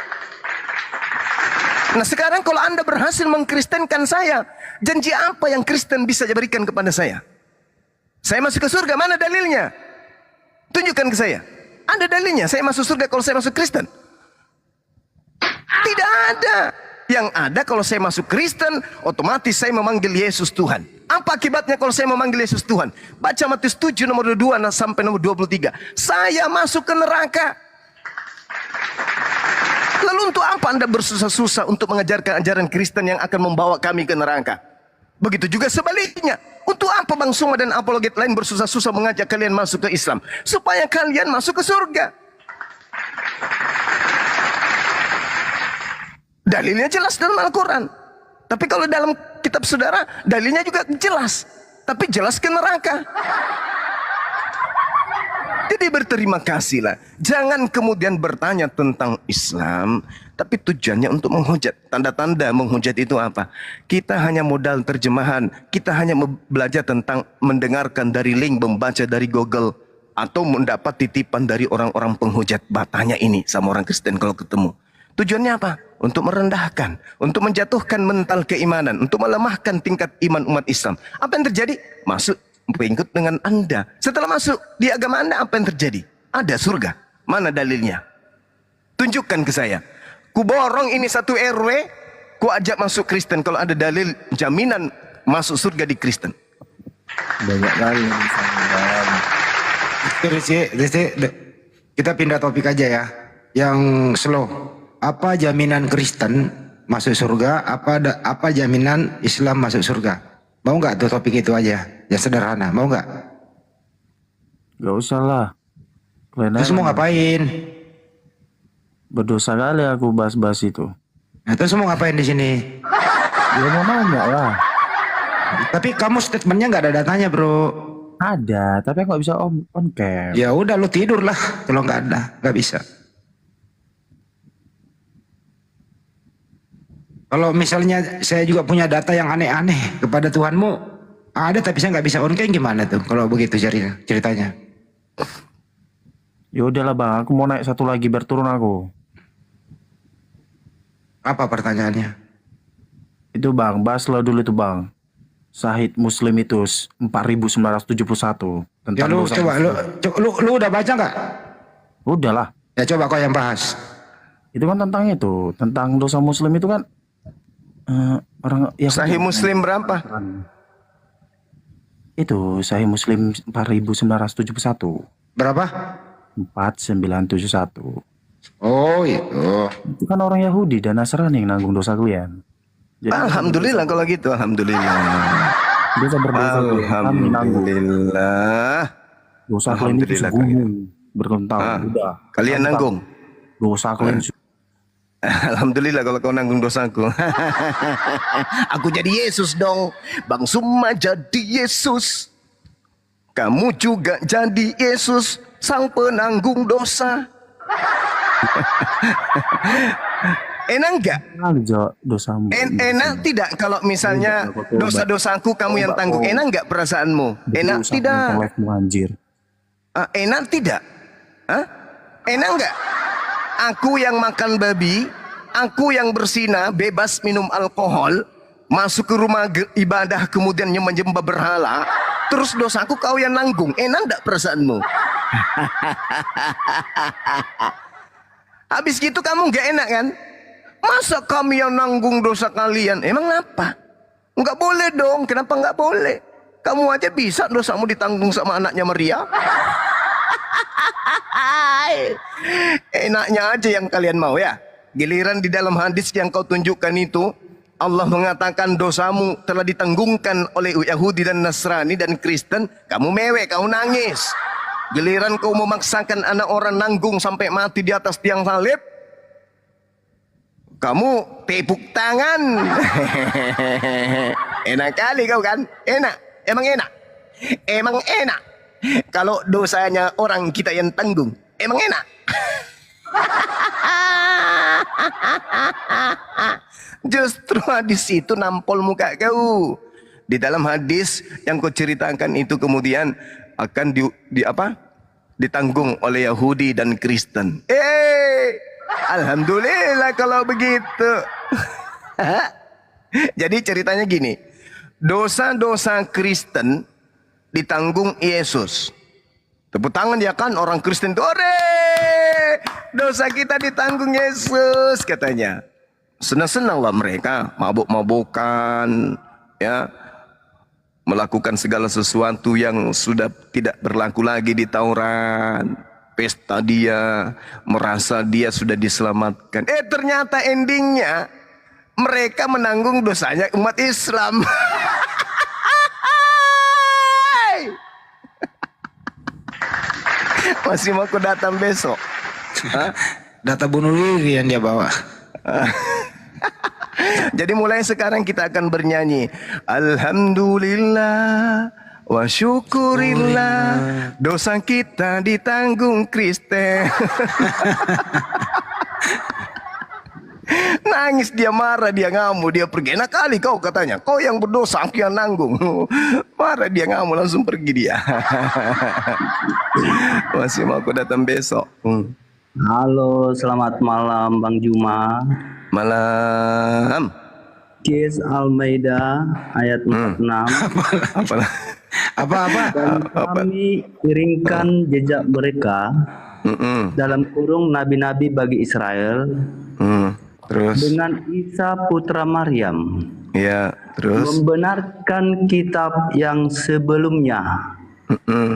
Nah sekarang kalau Anda berhasil mengkristenkan saya, janji apa yang Kristen bisa berikan kepada saya? Saya masuk ke surga, mana dalilnya? Tunjukkan ke saya. Ada dalilnya, saya masuk surga kalau saya masuk Kristen? Tidak ada. Yang ada kalau saya masuk Kristen, otomatis saya memanggil Yesus Tuhan. Apa akibatnya kalau saya memanggil Yesus Tuhan? Baca Matius 7 nomor 22 sampai nomor 23. Saya masuk ke neraka. Lalu untuk apa Anda bersusah-susah untuk mengajarkan ajaran Kristen yang akan membawa kami ke neraka? Begitu juga sebaliknya. Untuk apa Bang Suma dan apologet lain bersusah-susah mengajak kalian masuk ke Islam? Supaya kalian masuk ke surga. Dalilnya jelas dalam Al-Quran. Tapi kalau dalam kitab saudara, dalilnya juga jelas. Tapi jelas ke neraka. Jadi berterima kasihlah. Jangan kemudian bertanya tentang Islam, tapi tujuannya untuk menghujat. Tanda-tanda menghujat itu apa? Kita hanya modal terjemahan. Kita hanya belajar tentang mendengarkan dari link, membaca dari Google. Atau mendapat titipan dari orang-orang penghujat. Batanya ini sama orang Kristen kalau ketemu. Tujuannya apa? Untuk merendahkan. Untuk menjatuhkan mental keimanan. Untuk melemahkan tingkat iman umat Islam. Apa yang terjadi? Masuk pengikut dengan Anda. Setelah masuk di agama Anda, apa yang terjadi? Ada surga. Mana dalilnya? Tunjukkan ke saya. Ku borong ini satu RW, ku ajak masuk Kristen. Kalau ada dalil jaminan masuk surga di Kristen. banyak kali. Rizky, kita pindah topik aja ya. Yang slow. Apa jaminan Kristen masuk surga? Apa jaminan Islam masuk surga? Mau nggak tuh topik itu aja? Yang sederhana, mau nggak? Gak usah lah. Terus mau ngapain? Berdosa kali aku bahas-bahas itu. Nah, terus mau ngapain di sini? Ya mau nanya lah. Tapi kamu statementnya nggak ada datanya, bro. Ada, tapi aku nggak bisa on cam. Ya udah, lu tidur lah. Kalau nggak ada, nggak bisa. Kalau misalnya saya juga punya data yang aneh-aneh kepada Tuhanmu, ada tapi saya nggak bisa on cam, gimana tuh? Kalau begitu ceritanya. Ya udahlah bang, aku mau naik satu lagi berturun aku. Apa pertanyaannya? Itu bang, bahaslah dulu itu bang. Sahih Muslim itu 4971 tentang Ya lu dosa coba Muslim. lu udah baca nggak? Udahlah. Ya coba kau yang bahas. Itu kan tentang dosa Muslim itu kan orang ya. Sahih Muslim berapa? Itu Sahih Muslim 4971. Berapa? 4971. Oh itu. Itu kan orang Yahudi dan Nasrani yang nanggung dosa kalian. Jadi, Alhamdulillah kalau gitu, alhamdulillah. dosa berdosa kami nanggung. Alhamdulillah. Dosa kalian itu Alhamdulillah, segunung bertahun. Udah. Kalian nanggung. Dosa kalian Alhamdulillah kalau kau nanggung dosaku. Aku jadi Yesus dong. Bang Suma jadi Yesus. Kamu juga jadi Yesus, sang penanggung dosa. Enak enggak? dosamu. Enak tidak kalau misalnya dosa-dosaku kamu yang tanggung? Enak enggak perasaanmu? Enak tidak? Enak tidak? Hah? Enak enggak? Aku yang makan babi, aku yang berzina, bebas minum alkohol, masuk ke rumah ibadah kemudian menyembah berhala, terus dosaku kau yang nanggung. Enak enggak perasaanmu? Habis gitu kamu enggak enak kan? Masa kami yang nanggung dosa kalian? Emang apa? Enggak boleh dong. Kenapa enggak boleh? Kamu aja bisa dosamu ditanggung sama anaknya Maria. Enaknya aja yang kalian mau ya. Giliran di dalam hadis yang kau tunjukkan itu, Allah mengatakan dosamu telah ditanggungkan oleh Yahudi dan Nasrani dan Kristen. Kamu mewek, kau nangis. Giliran kau memaksakan anak orang nanggung sampai mati di atas tiang salib, kamu tepuk tangan. Enak kali kau kan? Enak. Emang enak? Emang enak. Kalau dosanya orang kita yang tanggung, emang enak? Justru hadis itu nampol muka kau. Di dalam hadis yang kau ceritakan itu kemudian akan ditanggung oleh Yahudi dan Kristen. Alhamdulillah kalau begitu. Jadi ceritanya gini, dosa-dosa Kristen ditanggung Yesus. Tepuk tangan ya kan orang Kristen itu. Ore, dosa kita ditanggung Yesus katanya. Senang-senanglah mereka, mabuk-mabukan, ya, melakukan segala sesuatu yang sudah tidak berlaku lagi di Taurat. Pesta dia, merasa dia sudah diselamatkan. Ternyata endingnya mereka menanggung dosanya umat Islam. Masih mau aku datang besok? Hah? Data bunuh diri yang dia bawa. Jadi mulai sekarang kita akan bernyanyi Alhamdulillah wa syukurillah, dosa kita ditanggung Kristen. Nangis dia, marah dia, ngamuk dia, pergi. Enak kali kau katanya, kau yang berdosa aku yang nanggung. Marah dia, ngamuk, langsung pergi dia. Masih mau aku datang besok. Halo, selamat malam Bang Juma. Malam. Kes Al-Maidah ayat 46. Apa? Dan kami iringkan jejak mereka dalam kurung nabi-nabi bagi Israel. Terus dengan Isa putra Maryam. Ya, terus membenarkan kitab yang sebelumnya,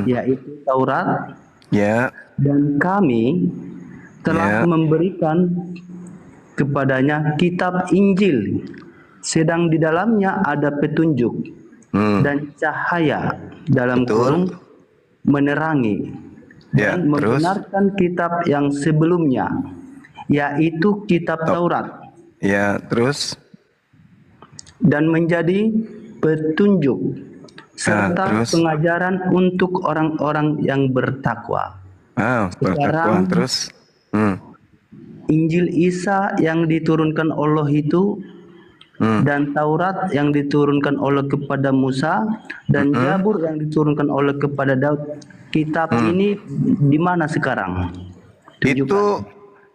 yaitu Taurat. Ya. Dan kami telah memberikan kepadanya kitab Injil, sedang di dalamnya ada petunjuk dan cahaya dalam kurung menerangi dan membenarkan kitab yang sebelumnya, yaitu kitab Taurat. Ya, terus dan menjadi petunjuk serta pengajaran untuk orang-orang yang bertakwa. Bertakwa. Terus Injil Isa yang diturunkan Allah itu dan Taurat yang diturunkan Allah kepada Musa dan Zabur yang diturunkan Allah kepada Daud. Kitab ini di mana sekarang? Tunjukkan. Itu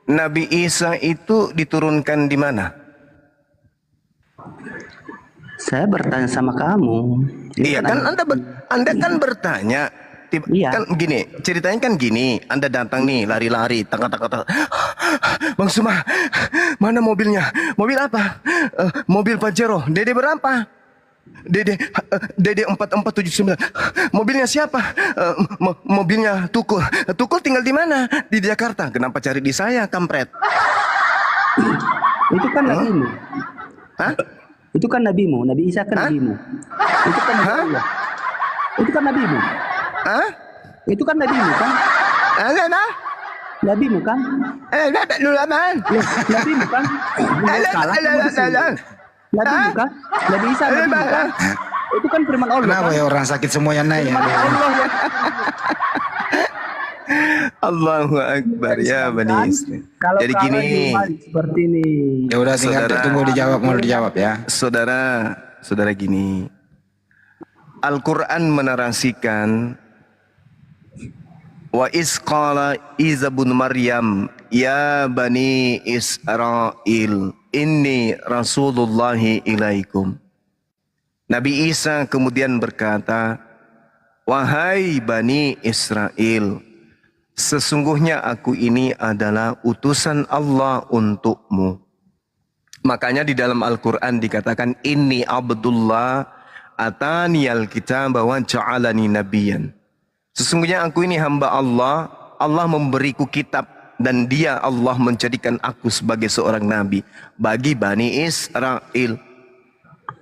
Nabi Isa itu diturunkan di mana? Saya bertanya sama kamu. Iya kan, Anda kan bertanya Iya. Kan gini, ceritanya kan gini, Anda datang nih lari-lari, tak. Bang Suma, mana mobilnya? Mobil apa? Mobil Pajero. Dede berapa? Dede 4479. Mobilnya siapa? Mobilnya Tukul. Tukul tinggal di mana? Di Jakarta. Kenapa cari di saya, kampret? Itu kan nabimu. Hah? Itu kan nabimu. Nabi Isa kan nabimu. Itu kan nabi Allah. Itu kan nabimu. Hah? Itu kan nabimu kan? Nabimu kan? Lu laman. Nabimu kan? Salah kamu di sini. Nabimu kan? Nabi Isa nabimu kan? Itu kan firman Allah. Kenapa kan? ya orang sakit semuanya naik? Firman Allah yang Allahu Akbar ya Bani Ismail. kalau Jadi gini, seperti ini. Ya udah tinggal tunggu dijawab, mau dijawab ya. Saudara gini. Al-Quran menarasikan wa isqala Isa bin Maryam ya Bani Israel inni Rasulullahi ilaikum. Nabi Isa kemudian berkata, wahai Bani Israel, sesungguhnya aku ini adalah utusan Allah untukmu. Makanya di dalam Al-Quran dikatakan inni abdullah ataniyal kitab wa ja'alani nabiyan. Sesungguhnya aku ini hamba Allah, Allah memberiku kitab dan dia Allah menjadikan aku sebagai seorang nabi bagi Bani Israel.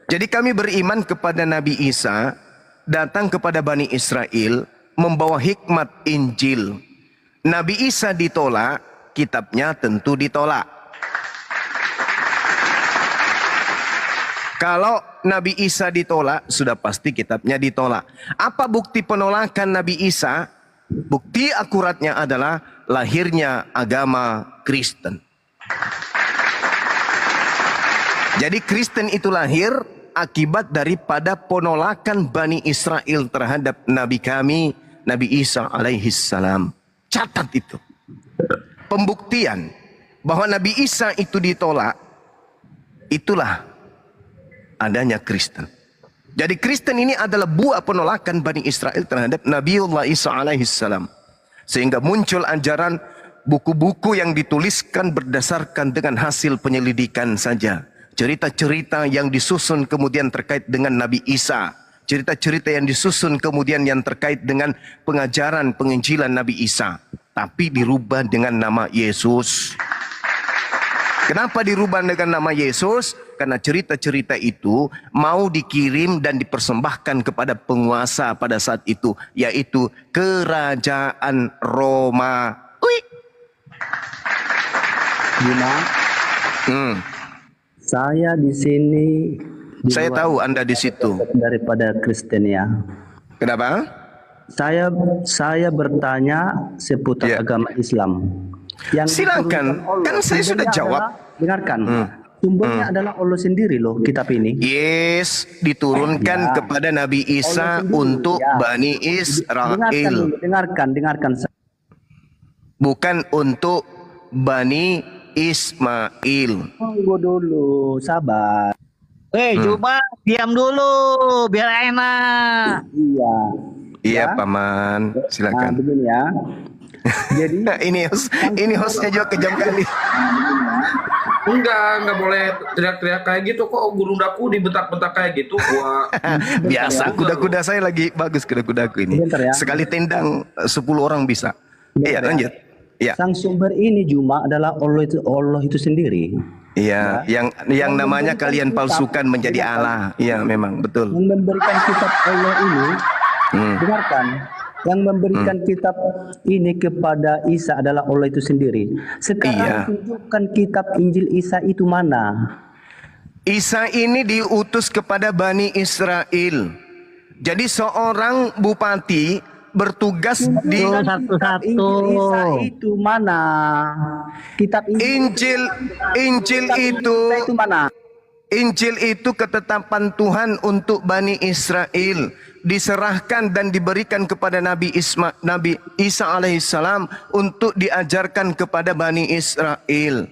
Jadi kami beriman kepada Nabi Isa, datang kepada Bani Israel, membawa hikmat Injil. Nabi Isa ditolak, kitabnya tentu ditolak. Kalau Nabi Isa ditolak, sudah pasti kitabnya ditolak. Apa bukti penolakan Nabi Isa? Bukti akuratnya adalah lahirnya agama Kristen. Jadi Kristen itu lahir akibat daripada penolakan Bani Israel terhadap Nabi kami, Nabi Isa alaihissalam. Catat itu. Pembuktian bahwa Nabi Isa itu ditolak, itulah adanya Kristen. Jadi Kristen ini adalah buah penolakan Bani Israel terhadap Nabiullah Isa alaihissalam. Sehingga muncul ajaran buku-buku yang dituliskan berdasarkan dengan hasil penyelidikan saja. Cerita-cerita yang disusun kemudian terkait dengan Nabi Isa. Cerita-cerita yang disusun kemudian yang terkait dengan pengajaran penginjilan Nabi Isa. Tapi dirubah dengan nama Yesus. Kenapa dirubah dengan nama Yesus? Karena cerita-cerita itu mau dikirim dan dipersembahkan kepada penguasa pada saat itu. Yaitu kerajaan Roma. Saya di sini. Saya tahu Anda di situ. Daripada Kristen ya. Kenapa? Saya bertanya seputar agama Islam. Yang silakan, kan saya sudah jawab. Dengarkan. Sumbernya adalah Allah sendiri loh kitab ini. Yes, diturunkan kepada Nabi Isa untuk Bani Israel. Dengarkan. Bukan untuk Bani Ismail. Tunggu dulu, sabar. Cuma diam dulu biar enak. Iya, Paman. Silakan. Begini ya. Jadi ini hostnya juga kejam kali. Enggak boleh teriak-teriak kayak gitu kok. Guru daku dibentak-bentak kayak gitu. Gua biasa, kuda-kuda saya lagi bagus, kuda-kudaku ini. Sekali tendang 10 orang bisa. Iya, lanjut. Iya. Sang sumber ini cuma adalah Allah itu sendiri. Iya, yang namanya kalian palsukan menjadi Allah. Iya, memang betul. Yang memberikan kitab Allah ini, dengarkan. Yang memberikan kitab ini kepada Isa adalah Allah itu sendiri. Sekarang tunjukkan kitab Injil Isa itu mana? Isa ini diutus kepada Bani Israel. Jadi seorang bupati bertugas di kitab Injil Isa itu mana? Kitab Injil itu mana? Injil itu ketetapan Tuhan untuk Bani Israel, diserahkan dan diberikan kepada Nabi Isa alaihissalam untuk diajarkan kepada Bani Israel.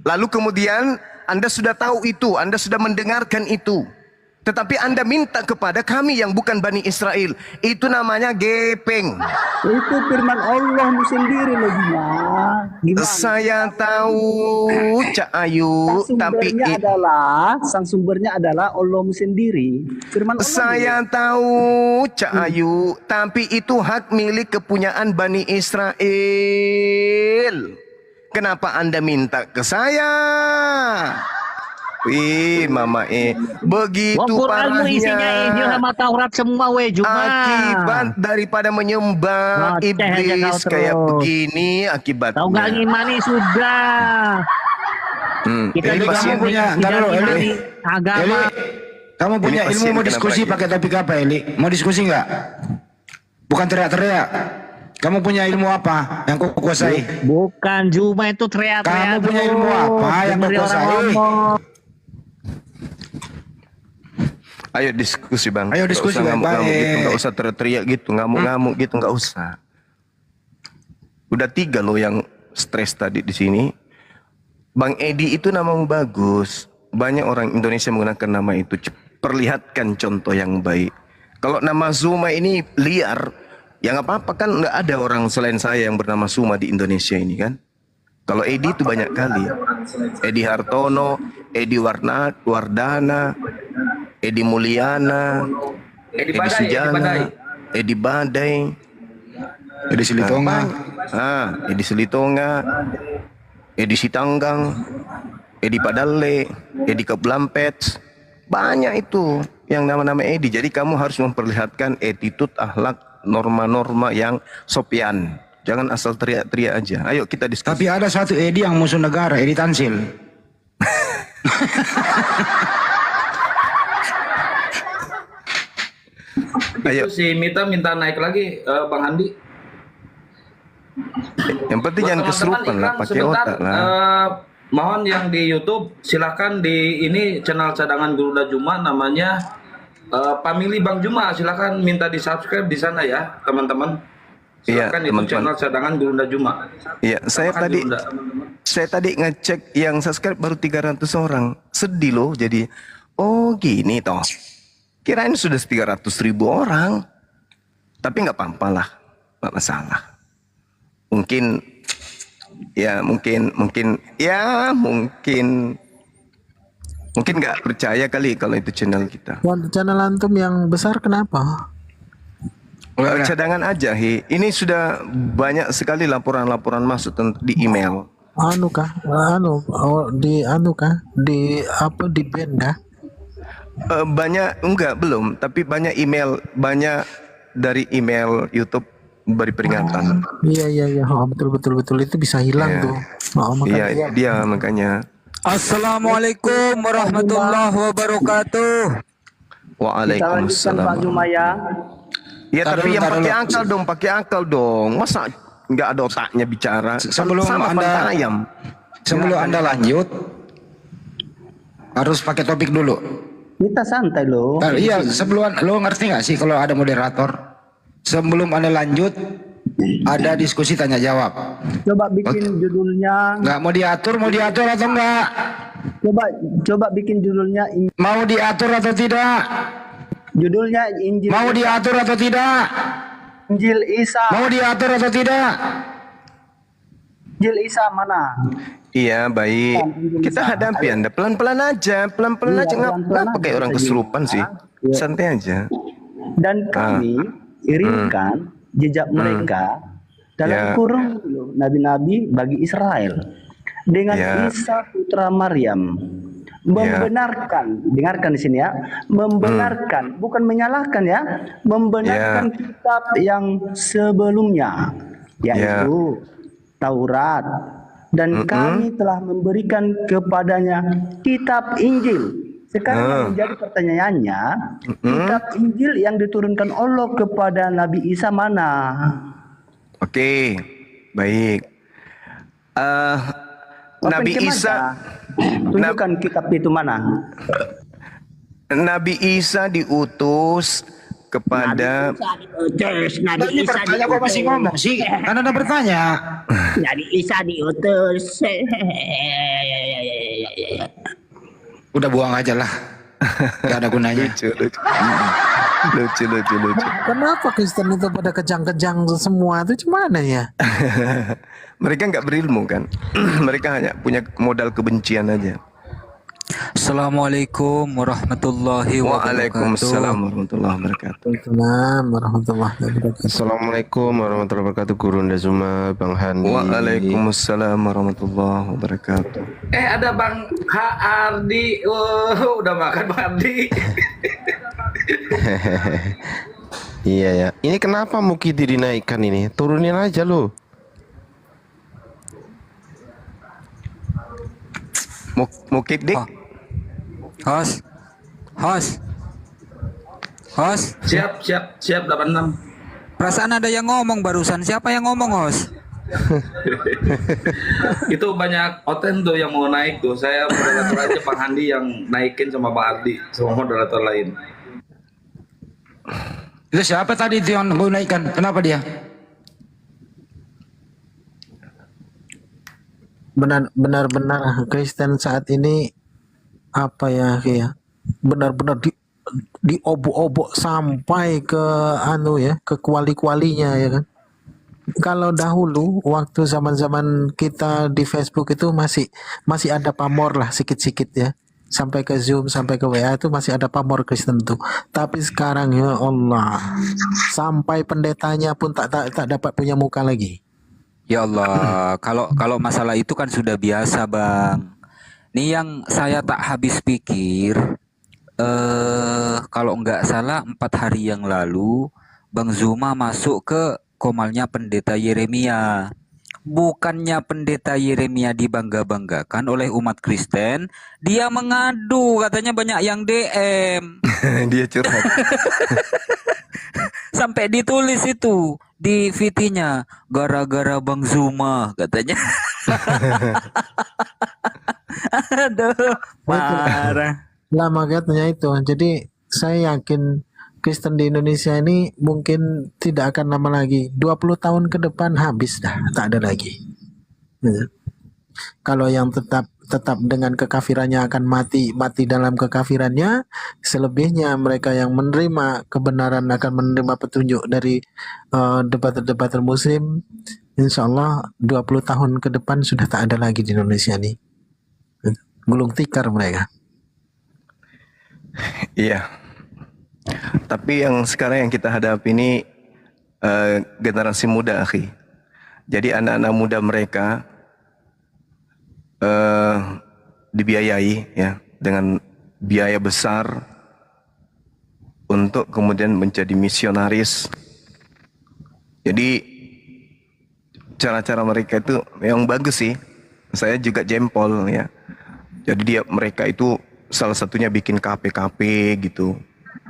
Lalu kemudian Anda sudah tahu itu, Anda sudah mendengarkan itu. Tetapi Anda minta kepada kami yang bukan Bani Israel. Itu namanya gepeng. Itu firman Allah sendiri loh Juma. Gimana? Saya tahu Cak Ayu, tapi sang sumbernya adalah Allah sendiri. Firman Allah. Saya tahu Cak Ayu, tapi itu hak milik kepunyaan Bani Israel. Kenapa Anda minta ke saya? Wih, Mama begitu Quranmu isinya Injil sama Taurat semua Juma. Akibat daripada menyembah iblis kayak begini akibatnya. Tahu nggak ngimani sudah. Kita Eli, juga kamu punya, agama. Kamu punya ilmu mau diskusi pakai topik apa, Eli? Mau diskusi nggak? Bukan teriak-teriak. Kamu punya ilmu apa yang kau kuasai? Bukan Juma itu teriak-teriak. Kamu punya ilmu apa yang kau kuasai? Ayo diskusi Bang. Ayo diskusi Bang. baik. Gitu, nggak usah teriak gitu, ngamuk-ngamuk gitu, nggak usah. Udah 3 loh yang stres tadi di sini. Bang Edi itu namamu bagus. Banyak orang Indonesia menggunakan nama itu. Perlihatkan contoh yang baik. Kalau nama Zuma ini liar, ya nggak apa-apa kan, nggak ada orang selain saya yang bernama Zuma di Indonesia ini kan. Kalau Edi itu banyak kali. Edi Hartono, Edi Wardana, Edi Mulyana, Edi Sujana, Edi Badai, Edi Silitonga, Edi Silitonga, Edi Sitanggang, Edi Padale, Edi Keblampet. Banyak itu yang nama-nama Edi. Jadi kamu harus memperlihatkan attitude, akhlak, norma-norma yang sopian. Jangan asal teriak-teriak aja. Ayo kita diskusi. Tapi ada satu Edi yang musuh negara, Edi Tansil. Ayo. Itu si Mita minta naik lagi, Bang Andi. Yang penting jangan kesurupan lah, pakai otak lah. Mohon yang di YouTube silakan di ini channel cadangan Garuda Juma namanya Family Bang Juma, silakan minta di subscribe di sana ya teman-teman. Silakan itu channel cadangan Garuda Juma. Iya, saya tadi ngecek yang subscribe baru 300 orang. Sedih loh jadi. Oh gini toh. Kirain sudah 300.000 orang. Tapi nggak apa-apa lah, nggak masalah. Mungkin nggak percaya kali kalau itu channel kita. Channel antum yang besar kenapa? Cadangan aja, Ini sudah banyak sekali laporan-laporan masuk di email. Di band kah? Banyak belum, tapi banyak email, banyak dari email YouTube beri peringatan. Iya, betul itu bisa hilang tuh. Makanya. Assalamualaikum warahmatullahi wabarakatuh. Waalaikumsalam. Pak Juma ya. Ya tapi yang pakai akal dong. Masa nggak ada otaknya bicara? Sebelum Anda lanjut, harus pakai topik dulu. Kita santai loh. Iya, sebelum lo ngerti nggak sih kalau ada moderator? Sebelum Anda lanjut, ada diskusi tanya jawab. Coba bikin judulnya. Nggak mau diatur atau enggak? Coba bikin judulnya. Mau diatur atau tidak? Judulnya Injil. Mau diatur atau tidak? Injil Isa. Mau diatur atau tidak? Injil Isa mana? Iya baik. Kita hadapi Anda pelan-pelan aja, pelan-pelan aja. Nggak pakai orang kesurupan sih. Santai aja. Dan kami kirimkan jejak mereka dalam kurung nabi-nabi bagi Israel dengan Isa putra Maryam membenarkan, dengarkan di sini ya, membenarkan, bukan menyalahkan ya, membenarkan kitab yang sebelumnya, yaitu Taurat, dan kami telah memberikan kepadanya kitab Injil. Sekarang yang menjadi pertanyaannya, kitab Injil yang diturunkan Allah kepada Nabi Isa mana? Oke, baik. Nabi Isa, tunjukkan kitab itu mana? Nabi Isa diutus kepada Nabi Isa bertanya kok masih ngomong sih? Kan Anda bertanya. Nabi Isa diutus. Udah buang aja lah. Gak ada gunanya. Lucu. Kenapa Kristen itu pada kejang-kejang semua itu gimana ya? Mereka nggak berilmu kan. Mereka hanya punya modal kebencian aja. Assalamualaikum warahmatullahi wabarakatuh. Waalaikumsalam warahmatullahi wabarakatuh. Assalamualaikum warahmatullahi wabarakatuh. Guru Ndazuma, Bang Handi. Waalaikumsalam warahmatullahi wabarakatuh. Ada Bang Ardi. Oh, udah makan Bang Ardi. Iya ya. Ini kenapa Mukidi dinaikkan ini? Turunin aja lo. Mukid dik. Host. Siap 86. Perasaan ada yang ngomong barusan. Siapa yang ngomong, host? Itu banyak oten tuh yang mau naik tuh. Saya moderator aja Bang Handi yang naikin sama Bang Ardi, sama moderator lain. Itu siapa tadi itu yang mau naikkan? Kenapa dia? Benar-benar Kristen saat ini apa ya, benar-benar diobok-obok sampai ke ke kuali-kualinya ya kan. Kalau dahulu waktu zaman-zaman kita di Facebook itu masih ada pamor lah sikit-sikit ya. Sampai ke Zoom, sampai ke WA itu masih ada pamor Kristen tuh. Tapi sekarang ya Allah, sampai pendetanya pun tak dapat punya muka lagi. Ya Allah, kalau masalah itu kan sudah biasa, Bang. Nih yang saya tak habis pikir, kalau nggak salah 4 hari yang lalu, Bang Zuma masuk ke komalnya pendeta Yeremia. Bukannya pendeta Yeremia dibangga-banggakan oleh umat Kristen, dia mengadu, katanya banyak yang DM. Dia curhat. Sampai ditulis itu di VT-nya, gara-gara Bang Zuma, katanya. Aduh, parah. Lama katanya itu. Jadi saya yakin Kristen di Indonesia ini mungkin tidak akan lama lagi. 20 tahun ke depan habis dah, tak ada lagi. Kalau yang tetap dengan kekafirannya akan mati dalam kekafirannya, selebihnya mereka yang menerima kebenaran akan menerima petunjuk dari debater-debater muslim. Insya Allah 20 tahun ke depan sudah tak ada lagi di Indonesia ini. Gulung tikar mereka. Iya. Tapi yang sekarang yang kita hadapi ini generasi muda, akhi. Jadi anak-anak muda mereka dibiayai ya dengan biaya besar untuk kemudian menjadi misionaris. Jadi cara-cara mereka itu memang bagus sih. Saya juga jempol ya. Jadi mereka itu salah satunya bikin KP-KP gitu.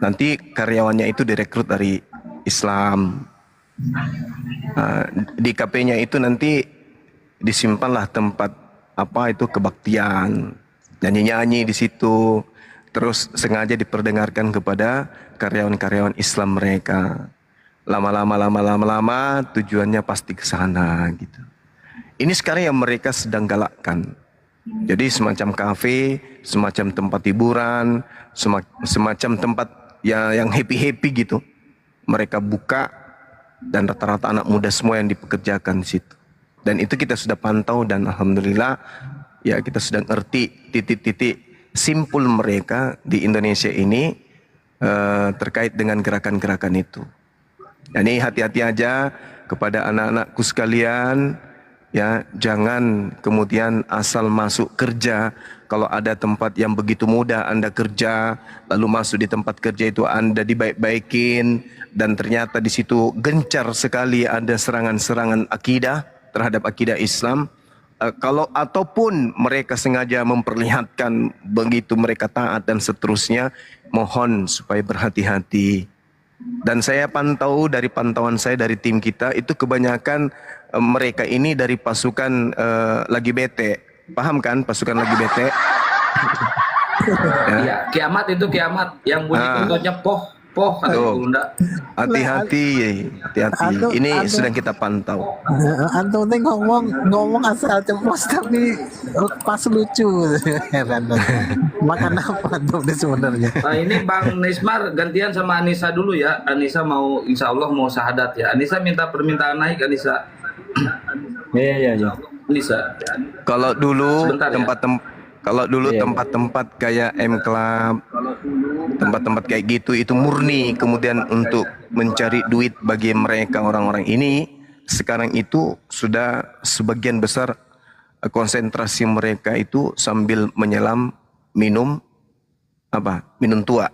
Nanti karyawannya itu direkrut dari Islam. Di KP-nya itu nanti disimpanlah tempat itu kebaktian, nyanyi-nyanyi di situ, terus sengaja diperdengarkan kepada karyawan-karyawan Islam mereka. Lama-lama tujuannya pasti ke sana gitu. Ini sekarang yang mereka sedang galakkan. Jadi semacam kafe, semacam tempat hiburan, semacam tempat yang happy gitu. Mereka buka dan rata-rata anak muda semua yang dipekerjakan di situ. Dan itu kita sudah pantau dan alhamdulillah ya kita sudah ngerti titik-titik simpul mereka di Indonesia ini terkait dengan gerakan-gerakan itu. Jadi hati-hati aja kepada anak-anakku sekalian ya, jangan kemudian asal masuk kerja. Kalau ada tempat yang begitu mudah Anda kerja, lalu masuk di tempat kerja itu Anda dibaik-baikin dan ternyata di situ gencar sekali ada serangan-serangan akidah terhadap akidah Islam. Kalau ataupun mereka sengaja memperlihatkan begitu mereka taat dan seterusnya, mohon supaya berhati-hati. Dan saya pantau dari pantauan saya dari tim kita itu kebanyakan mereka ini dari pasukan lagi bete. Paham kan pasukan lagi bete? Iya, kiamat itu kiamat yang bunyi kentutnya poh. Poh kata Tuh. Gunda. Hati-hati, hati-hati. Ini sedang kita pantau. Antum teh ngomong asal ceplos tapi pas lucu. Heran. Makan apa antum ini sebenarnya? Nah ini Bang Nismar gantian sama Anissa dulu ya. Anissa mau insya Allah mau syahadat ya. Anissa minta permintaan naik Anissa. Iya. Anissa. Kalau dulu Sebentar ya. tempat-tempat kayak M Club, tempat-tempat kayak gitu itu murni kemudian untuk mencari duit bagi mereka orang-orang ini. Sekarang itu sudah sebagian besar konsentrasi mereka itu sambil menyelam minum tua.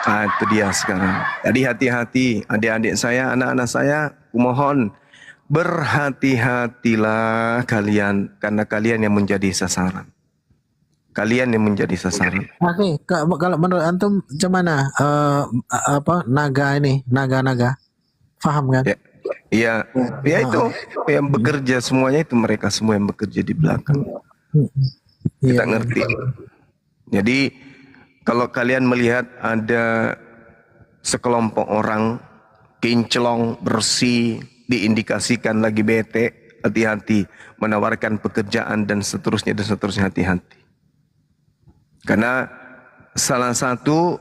Nah, itu dia sekarang. Jadi hati-hati adik-adik saya, anak-anak saya, kumohon berhati-hatilah kalian karena kalian yang menjadi sasaran. Kalian yang menjadi sasaran. Oke, kalau menurut antum gimana naga ini, naga-naga? Paham kan? Iya, ya itu yang bekerja semuanya itu mereka semua yang bekerja di belakang. Kita ngerti. Jadi kalau kalian melihat ada sekelompok orang kinclong bersih diindikasikan lagi bete, hati-hati menawarkan pekerjaan dan seterusnya hati-hati. Karena salah satu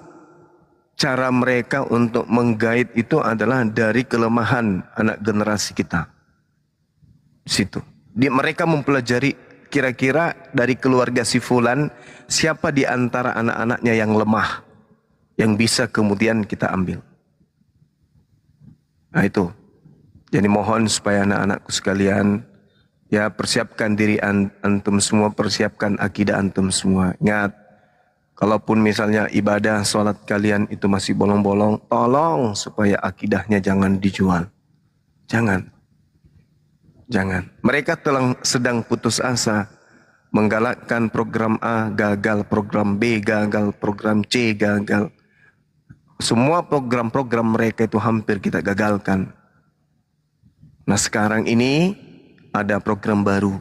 cara mereka untuk menggait itu adalah dari kelemahan anak generasi kita. Situ. Mereka mempelajari kira-kira dari keluarga si fulan siapa di antara anak-anaknya yang lemah yang bisa kemudian kita ambil. Nah itu. Jadi mohon supaya anak-anakku sekalian ya persiapkan diri antum semua, persiapkan akidah antum semua. Ingat, kalaupun misalnya ibadah sholat kalian itu masih bolong-bolong, tolong supaya akidahnya jangan dijual. Jangan. Mereka sedang putus asa, menggalakkan program A gagal, program B gagal, program C gagal. Semua program-program mereka itu hampir kita gagalkan. Nah sekarang ini ada program baru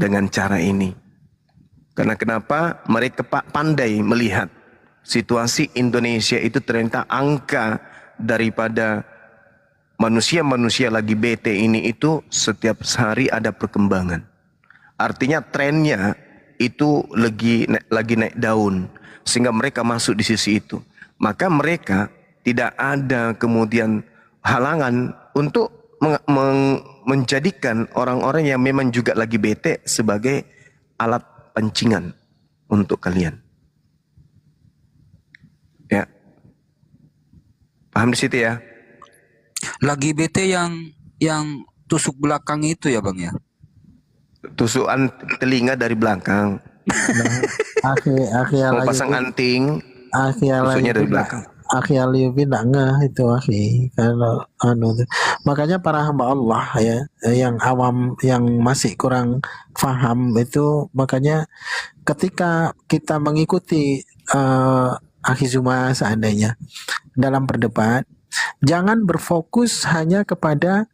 dengan cara ini. Karena kenapa? Mereka pandai melihat situasi Indonesia itu ternyata angka daripada manusia-manusia lagi bete ini itu setiap hari ada perkembangan. Artinya trennya itu lagi naik daun. Sehingga mereka masuk di sisi itu. Maka mereka tidak ada kemudian halangan untuk menjadikan orang-orang yang memang juga lagi bete sebagai alat pancingan untuk kalian. Ya. Paham di situ ya? Lagi bete yang tusuk belakang itu ya Bang ya? Tusukan telinga dari belakang. Mau pasang anting, tusuknya dari belakang. Akhi Aliubi tidak ngeh itu akhi kalau makanya para hamba Allah ya yang awam yang masih kurang faham itu makanya ketika kita mengikuti akhi Zuma seandainya dalam berdebat jangan berfokus hanya kepada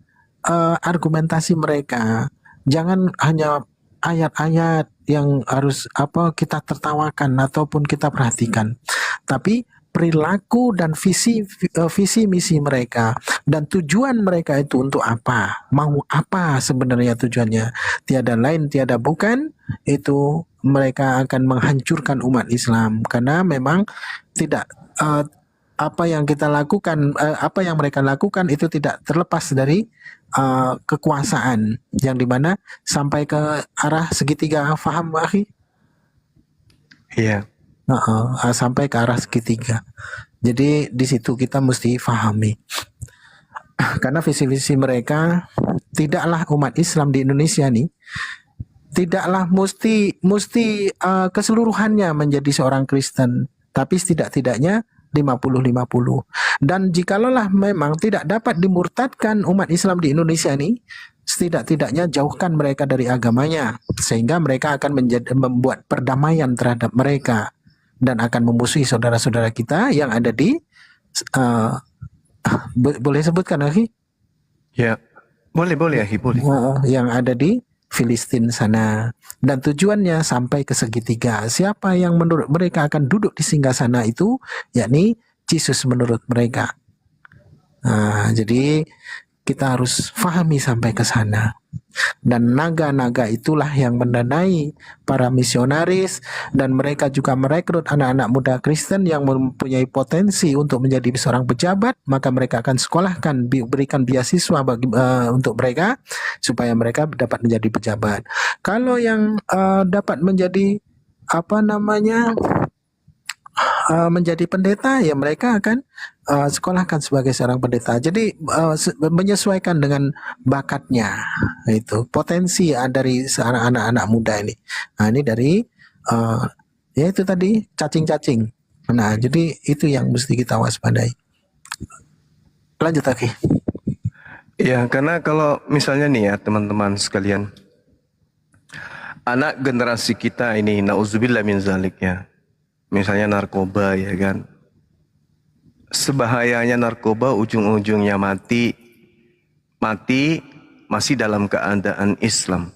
argumentasi mereka, jangan hanya ayat-ayat yang harus kita tertawakan ataupun kita perhatikan, tapi perilaku dan visi misi mereka dan tujuan mereka itu untuk apa, mau apa sebenarnya tujuannya, tiada lain tiada bukan itu mereka akan menghancurkan umat Islam karena memang tidak apa yang kita lakukan apa yang mereka lakukan itu tidak terlepas dari kekuasaan yang dimana sampai ke arah segitiga, faham akhi? Iya. Sampai ke arah segitiga. Jadi di situ kita mesti fahami. Karena visi-visi mereka tidaklah umat Islam di Indonesia nih tidaklah mesti keseluruhannya menjadi seorang Kristen, tapi setidak-tidaknya 50-50. Dan jikalau memang tidak dapat dimurtadkan umat Islam di Indonesia nih, setidak-tidaknya jauhkan mereka dari agamanya sehingga mereka akan membuat perdamaian terhadap mereka dan akan memusuhi saudara-saudara kita yang ada di boleh sebutkan akhi? Ya, boleh akhi, boleh. Yang ada di Filistin sana, dan tujuannya sampai ke segitiga. Siapa yang menurut mereka akan duduk di singgasana itu, yakni Yesus menurut mereka. Nah, jadi kita harus fahami sampai ke sana. Dan naga-naga itulah yang mendanai para misionaris, dan mereka juga merekrut anak-anak muda Kristen yang mempunyai potensi untuk menjadi seorang pejabat, maka mereka akan sekolahkan, berikan beasiswa untuk mereka supaya mereka dapat menjadi pejabat. Kalau yang dapat menjadi menjadi pendeta, ya mereka akan sekolahkan sebagai seorang pendeta. Jadi menyesuaikan dengan bakatnya, itu potensi dari seorang anak-anak muda ini. Nah, ini dari ya itu tadi cacing-cacing. Nah, jadi itu yang mesti kita waspadai. Lanjut lagi. Ya, karena kalau misalnya nih ya teman-teman sekalian, anak generasi kita ini, nauzubillah min zalik ya, misalnya narkoba ya kan, sebahayanya narkoba ujung-ujungnya mati masih dalam keadaan Islam,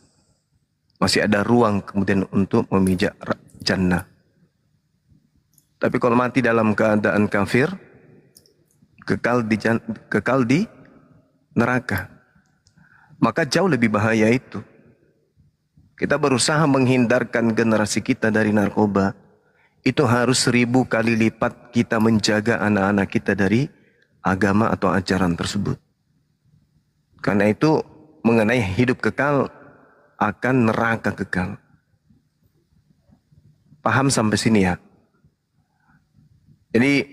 masih ada ruang kemudian untuk memijak jannah. Tapi kalau mati dalam keadaan kafir, kekal di neraka. Maka jauh lebih bahaya itu. Kita berusaha menghindarkan generasi kita dari narkoba. Itu harus 1000 kali lipat kita menjaga anak-anak kita dari agama atau ajaran tersebut. Karena itu mengenai hidup kekal akan neraka kekal. Paham sampai sini ya? Jadi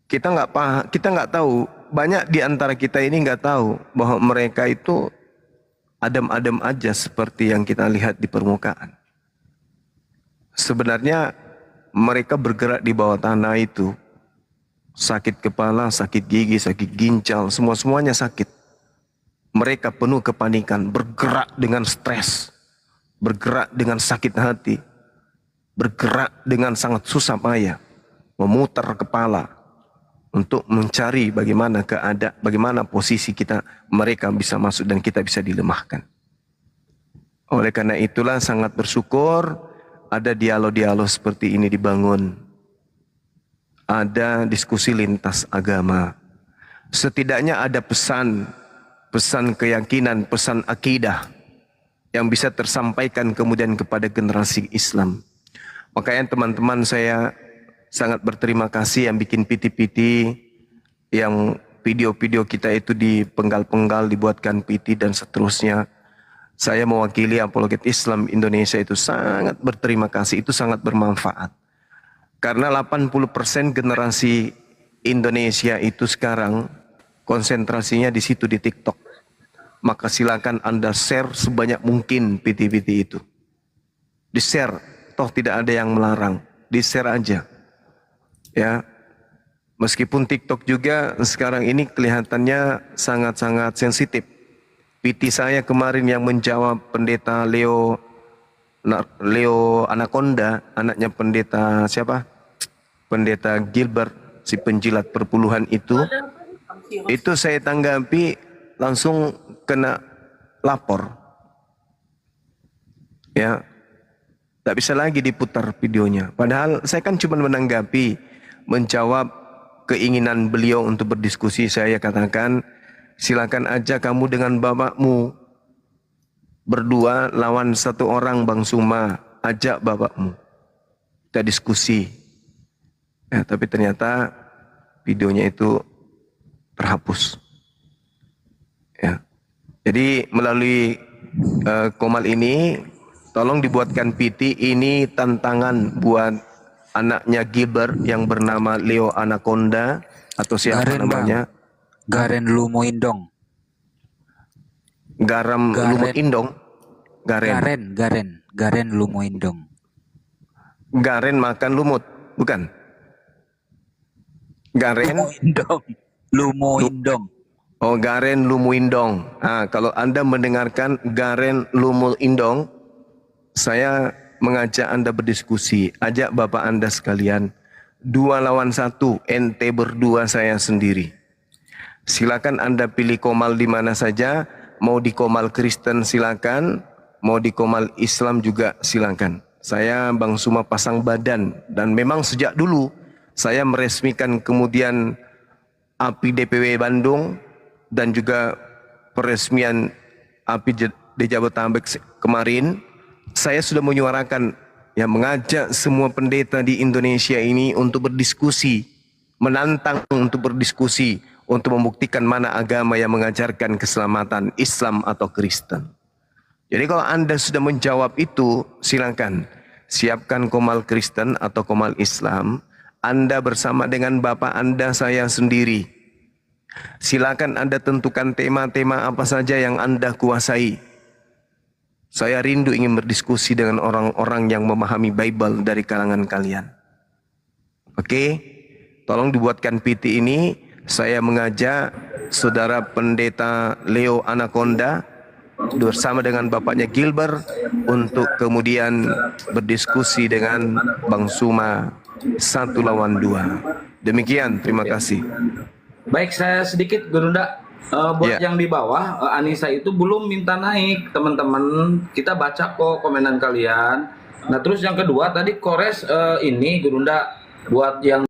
kita nggak tahu, banyak di antara kita ini nggak tahu bahwa mereka itu adem-adem aja seperti yang kita lihat di permukaan. Sebenarnya mereka bergerak di bawah tanah itu, sakit kepala, sakit gigi, sakit ginjal, semuanya sakit. Mereka penuh kepanikan, bergerak dengan stres, bergerak dengan sakit hati, bergerak dengan sangat susah payah, memutar kepala untuk mencari bagaimana posisi mereka bisa masuk dan kita bisa dilemahkan. Oleh karena itulah sangat bersyukur ada dialog-dialog seperti ini dibangun. Ada diskusi lintas agama. Setidaknya ada pesan keyakinan, pesan akidah yang bisa tersampaikan kemudian kepada generasi Islam. Makanya teman-teman saya sangat berterima kasih yang bikin PT-PT, yang video-video kita itu dipenggal-penggal, dibuatkan PT dan seterusnya. Saya mewakili Apologet Islam Indonesia itu sangat berterima kasih, itu sangat bermanfaat. Karena 80% generasi Indonesia itu sekarang konsentrasinya di situ di TikTok. Maka silakan Anda share sebanyak mungkin PT-PT itu. Di-share, toh tidak ada yang melarang, di-share aja. Ya. Meskipun TikTok juga sekarang ini kelihatannya sangat-sangat sensitif. PT saya kemarin yang menjawab pendeta Leo Anaconda, anaknya pendeta siapa? Pendeta Gilbert, si penjilat perpuluhan itu saya tanggapi langsung kena lapor. Ya, tak bisa lagi diputar videonya. Padahal saya kan cuma menjawab keinginan beliau untuk berdiskusi. Saya katakan, silakan aja kamu dengan bapakmu berdua lawan satu orang Bang Suma, ajak bapakmu, kita diskusi. Ya, tapi ternyata videonya itu terhapus. Ya, jadi melalui Komal ini, tolong dibuatkan PT ini tantangan buat anaknya Gilbert yang bernama Leo Anaconda atau siapa namanya? Garen Lumoindong. Lumoindong. Garen Lumoindong. Garen makan lumut, bukan? Garen Lumoindong. Oh, Garen Lumoindong. Kalau Anda mendengarkan Garen Lumoindong, saya mengajak Anda berdiskusi. Ajak Bapak Anda sekalian. 2 lawan 1, ente berdua, saya sendiri. Silakan Anda pilih Komal di mana saja, mau di Komal Kristen silakan, mau di Komal Islam juga silakan. Saya Bang Suma pasang badan, dan memang sejak dulu saya meresmikan kemudian API DPW Bandung dan juga peresmian API di Jabodetabek kemarin, saya sudah menyuarakan, ya, mengajak semua pendeta di Indonesia ini untuk berdiskusi, menantang untuk berdiskusi, untuk membuktikan mana agama yang mengajarkan keselamatan, Islam atau Kristen. Jadi kalau Anda sudah menjawab itu, silakan siapkan komal Kristen atau komal Islam. Anda bersama dengan Bapak Anda, saya sendiri. Silakan Anda tentukan tema-tema apa saja yang Anda kuasai. Saya rindu ingin berdiskusi dengan orang-orang yang memahami Bible dari kalangan kalian. Oke? Tolong dibuatkan PT ini. Saya mengajak Saudara Pendeta Leo Anaconda bersama dengan bapaknya Gilbert untuk kemudian berdiskusi dengan Bang Suma 1 lawan 2. Demikian, terima kasih. Baik, saya sedikit Gurunda, buat yang di bawah, Anissa itu belum minta naik, teman-teman. Kita baca kok komenan kalian. Nah, terus yang kedua tadi Kores ini Gurunda, buat yang